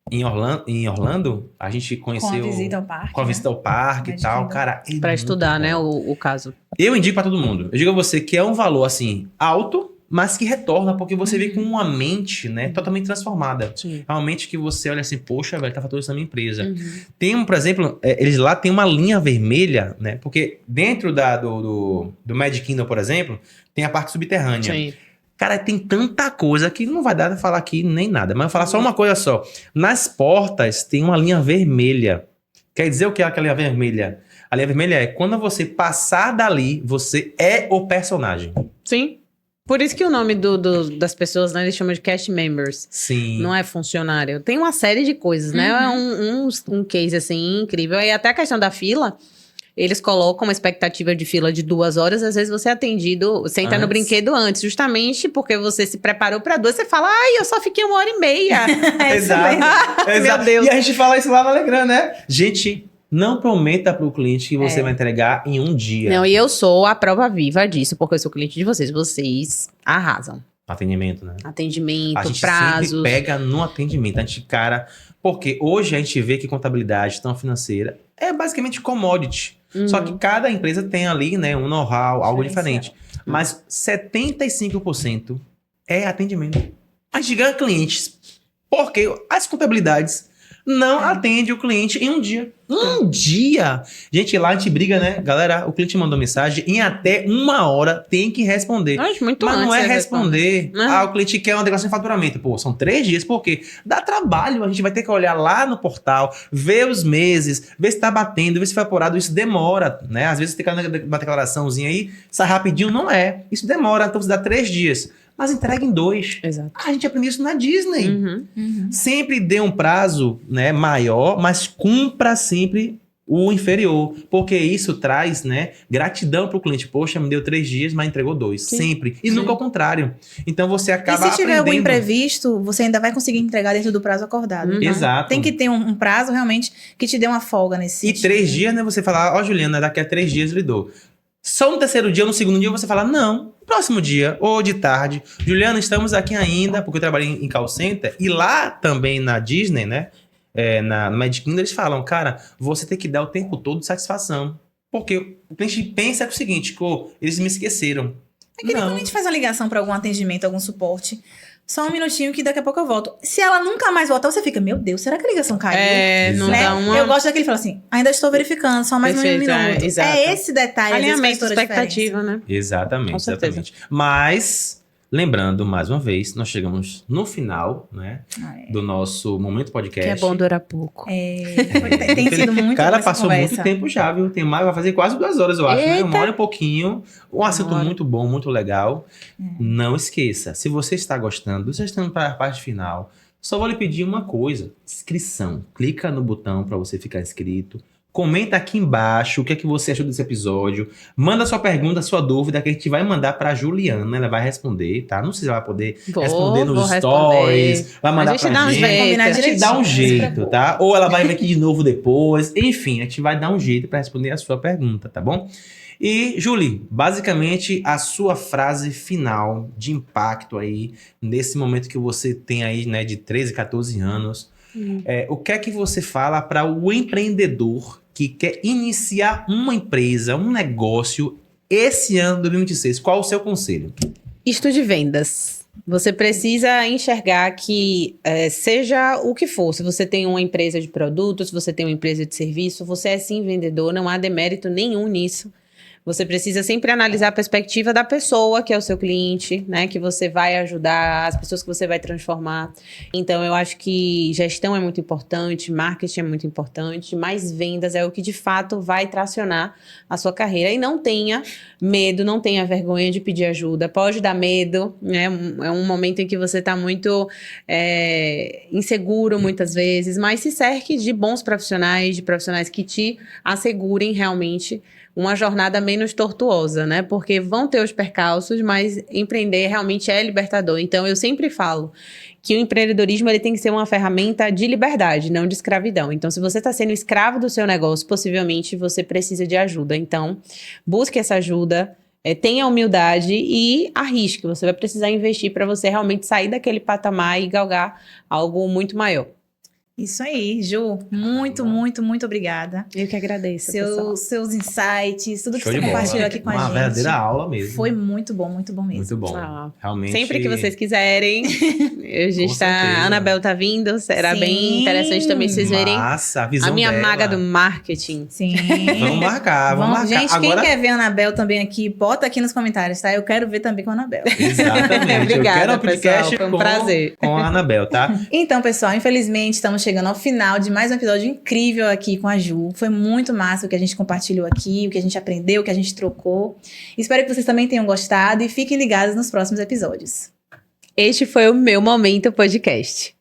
Em Orlando, a gente conheceu... Com a visita ao parque. Com a visita ao parque e tal. Cara, pra estudar, né, o caso. Eu indico pra todo mundo. Eu digo a você que é um valor, assim, alto, mas que retorna, porque você vem com uma mente, né, totalmente transformada. Sim. É uma mente que você olha assim, poxa, velho, tá faturando isso na minha empresa. Tem, por exemplo, eles lá têm uma linha vermelha, né, porque dentro do Magic Kingdom, por exemplo, tem a parte subterrânea. Sim. Cara, tem tanta coisa que não vai dar pra falar aqui nem nada. Mas eu vou falar só uma coisa só. Nas portas tem uma linha vermelha. Quer dizer o que é aquela linha vermelha? A linha vermelha é quando você passar dali, você é o personagem. Sim. Por isso que o nome das pessoas, né, eles chamam de cast members. Sim. Não é funcionário. Tem uma série de coisas, né? É um case, assim, incrível. E até a questão da fila, eles colocam uma expectativa de fila de 2 horas. Às vezes você é atendido, você entra no brinquedo antes, justamente porque você se preparou para 2. Você fala, ai, eu só fiquei 1h30. Exato. Meu Deus. E a gente fala isso lá no Alegrã, né? Gente, não prometa pro cliente que você vai entregar em um dia. Não, e eu sou a prova viva disso, porque eu sou cliente de vocês. Vocês arrasam. Atendimento, né? Atendimento, a gente prazos. sempre pega no atendimento. A gente, cara... Porque hoje a gente vê que contabilidade, gestão financeira, é basicamente commodity. Só que cada empresa tem ali, né, um know-how, algo diferente. Mas 75% é atendimento. A gente ganha clientes porque as contabilidades não atendem o cliente em um dia. Um dia! Gente, lá a gente briga, né? Galera, o cliente mandou mensagem, em até 1 hora tem que responder. Mas não é responder. O cliente quer uma declaração de faturamento. Pô, são 3 dias, por quê? Dá trabalho, a gente vai ter que olhar lá no portal, ver os meses, ver se tá batendo, ver se foi apurado. Isso demora, né? Às vezes tem que uma declaraçãozinha aí, sai rapidinho, não é. Isso demora, então você dá 3 dias. Mas entrega em 2. Exato. A gente aprendeu isso na Disney. Sempre dê um prazo, né, maior, mas cumpra sempre o inferior, porque isso traz, né, gratidão pro cliente. Poxa, me deu 3 dias, mas entregou 2, Sim. sempre. E nunca ao contrário. Então você acaba E se tiver algum aprendendo. imprevisto, você ainda vai conseguir entregar dentro do prazo acordado. Então, Exato. tem que ter um prazo realmente que te dê uma folga nesse E sentido. 3 dias, né, você fala, ó, Juliana, daqui a 3 dias lhe dou. Só no terceiro dia ou no segundo dia você fala, não, próximo dia, ou de tarde. Juliana, estamos aqui ainda, porque eu trabalhei em call center, e lá também na Disney, né, na Magic Kingdom, eles falam, cara, você tem que dar o tempo todo de satisfação. Porque o cliente pensa o seguinte, eles me esqueceram. É que nem quando a gente faz uma ligação para algum atendimento, algum suporte. Só um minutinho que daqui a pouco eu volto. Se ela nunca mais voltar, você fica, meu Deus, será que a ligação caiu? Não Né? dá uma... Eu gosto daquele que fala assim, ainda estou verificando, só mais um Perfeito, minuto. exato. Esse detalhe, às vezes, Alinhamento, faz toda a expectativa, né? Exatamente, Com certeza. exatamente. Mas, lembrando, mais uma vez, nós chegamos no final, né, diferença. do nosso Momento Podcast. Que é bom durar pouco. Tem sido muito Cara, boa essa passou conversa. muito tempo já, viu? Tem mais, vai fazer quase 2 horas, eu acho, né? Eita! 1 hora e pouquinho. Um assunto Uma hora. muito bom, muito legal. Não esqueça, se você está gostando, você está indo para a parte final, só vou lhe pedir uma coisa: inscrição. Clica no botão para você ficar inscrito. Comenta aqui embaixo o que é que você achou desse episódio. Manda sua pergunta, sua dúvida, que a gente vai mandar pra Juliana. Ela vai responder, tá? Não sei se ela vai poder responder nos stories. Vai mandar A gente pra dá um gente. Vai combinar jeito. A gente dá um direitinho, não se jeito, tá? Ou ela vai vir aqui de novo depois. Enfim, a gente vai dar um jeito pra responder a sua pergunta, tá bom? E, Julie, basicamente a sua frase final de impacto aí, nesse momento que você tem aí, né, de 13, 14 anos. O que é que você fala para o empreendedor que quer iniciar uma empresa, um negócio, esse ano de 2026? Qual o seu conselho? Estude vendas. Você precisa enxergar que, seja o que for, se você tem uma empresa de produtos, se você tem uma empresa de serviço, você é sim vendedor, não há demérito nenhum nisso. Você precisa sempre analisar a perspectiva da pessoa que é o seu cliente, né? Que você vai ajudar, as pessoas que você vai transformar. Então, eu acho que gestão é muito importante, marketing é muito importante, mas vendas é o que de fato vai tracionar a sua carreira. E não tenha medo, não tenha vergonha de pedir ajuda. Pode dar medo, né? É um momento em que você está muito inseguro muitas vezes, mas se cerque de bons profissionais, de profissionais que te assegurem realmente uma jornada menos tortuosa, né? Porque vão ter os percalços, mas empreender realmente é libertador. Então, eu sempre falo que o empreendedorismo ele tem que ser uma ferramenta de liberdade, não de escravidão. Então, se você está sendo escravo do seu negócio, possivelmente você precisa de ajuda. Então, busque essa ajuda, tenha humildade e arrisque. Você vai precisar investir para você realmente sair daquele patamar e galgar algo muito maior. Isso aí, Ju. Muito, muito, muito obrigada. Eu que agradeço, pessoal. Seus insights, tudo que Show você de bola. compartilhou aqui com a Uma gente. verdadeira aula mesmo. Foi muito bom mesmo. Muito bom. Realmente. Sempre que vocês quiserem. A gente certeza. A Anabel tá vindo. Será Sim. bem interessante também vocês verem Massa, a visão a minha dela. maga do marketing. Sim. Vamos marcar, vamos marcar. Gente, Agora... quem quer ver a Anabel também aqui, bota aqui nos comentários, tá? Eu quero ver também com a Anabel. Exatamente. Obrigada, Eu quero um podcast pessoal. Foi um prazer. com a Anabel, tá? Então, pessoal, infelizmente estamos chegando ao final de mais um episódio incrível aqui com a Ju. Foi muito massa o que a gente compartilhou aqui, o que a gente aprendeu, o que a gente trocou. Espero que vocês também tenham gostado e fiquem ligados nos próximos episódios. Este foi o meu Momento Podcast.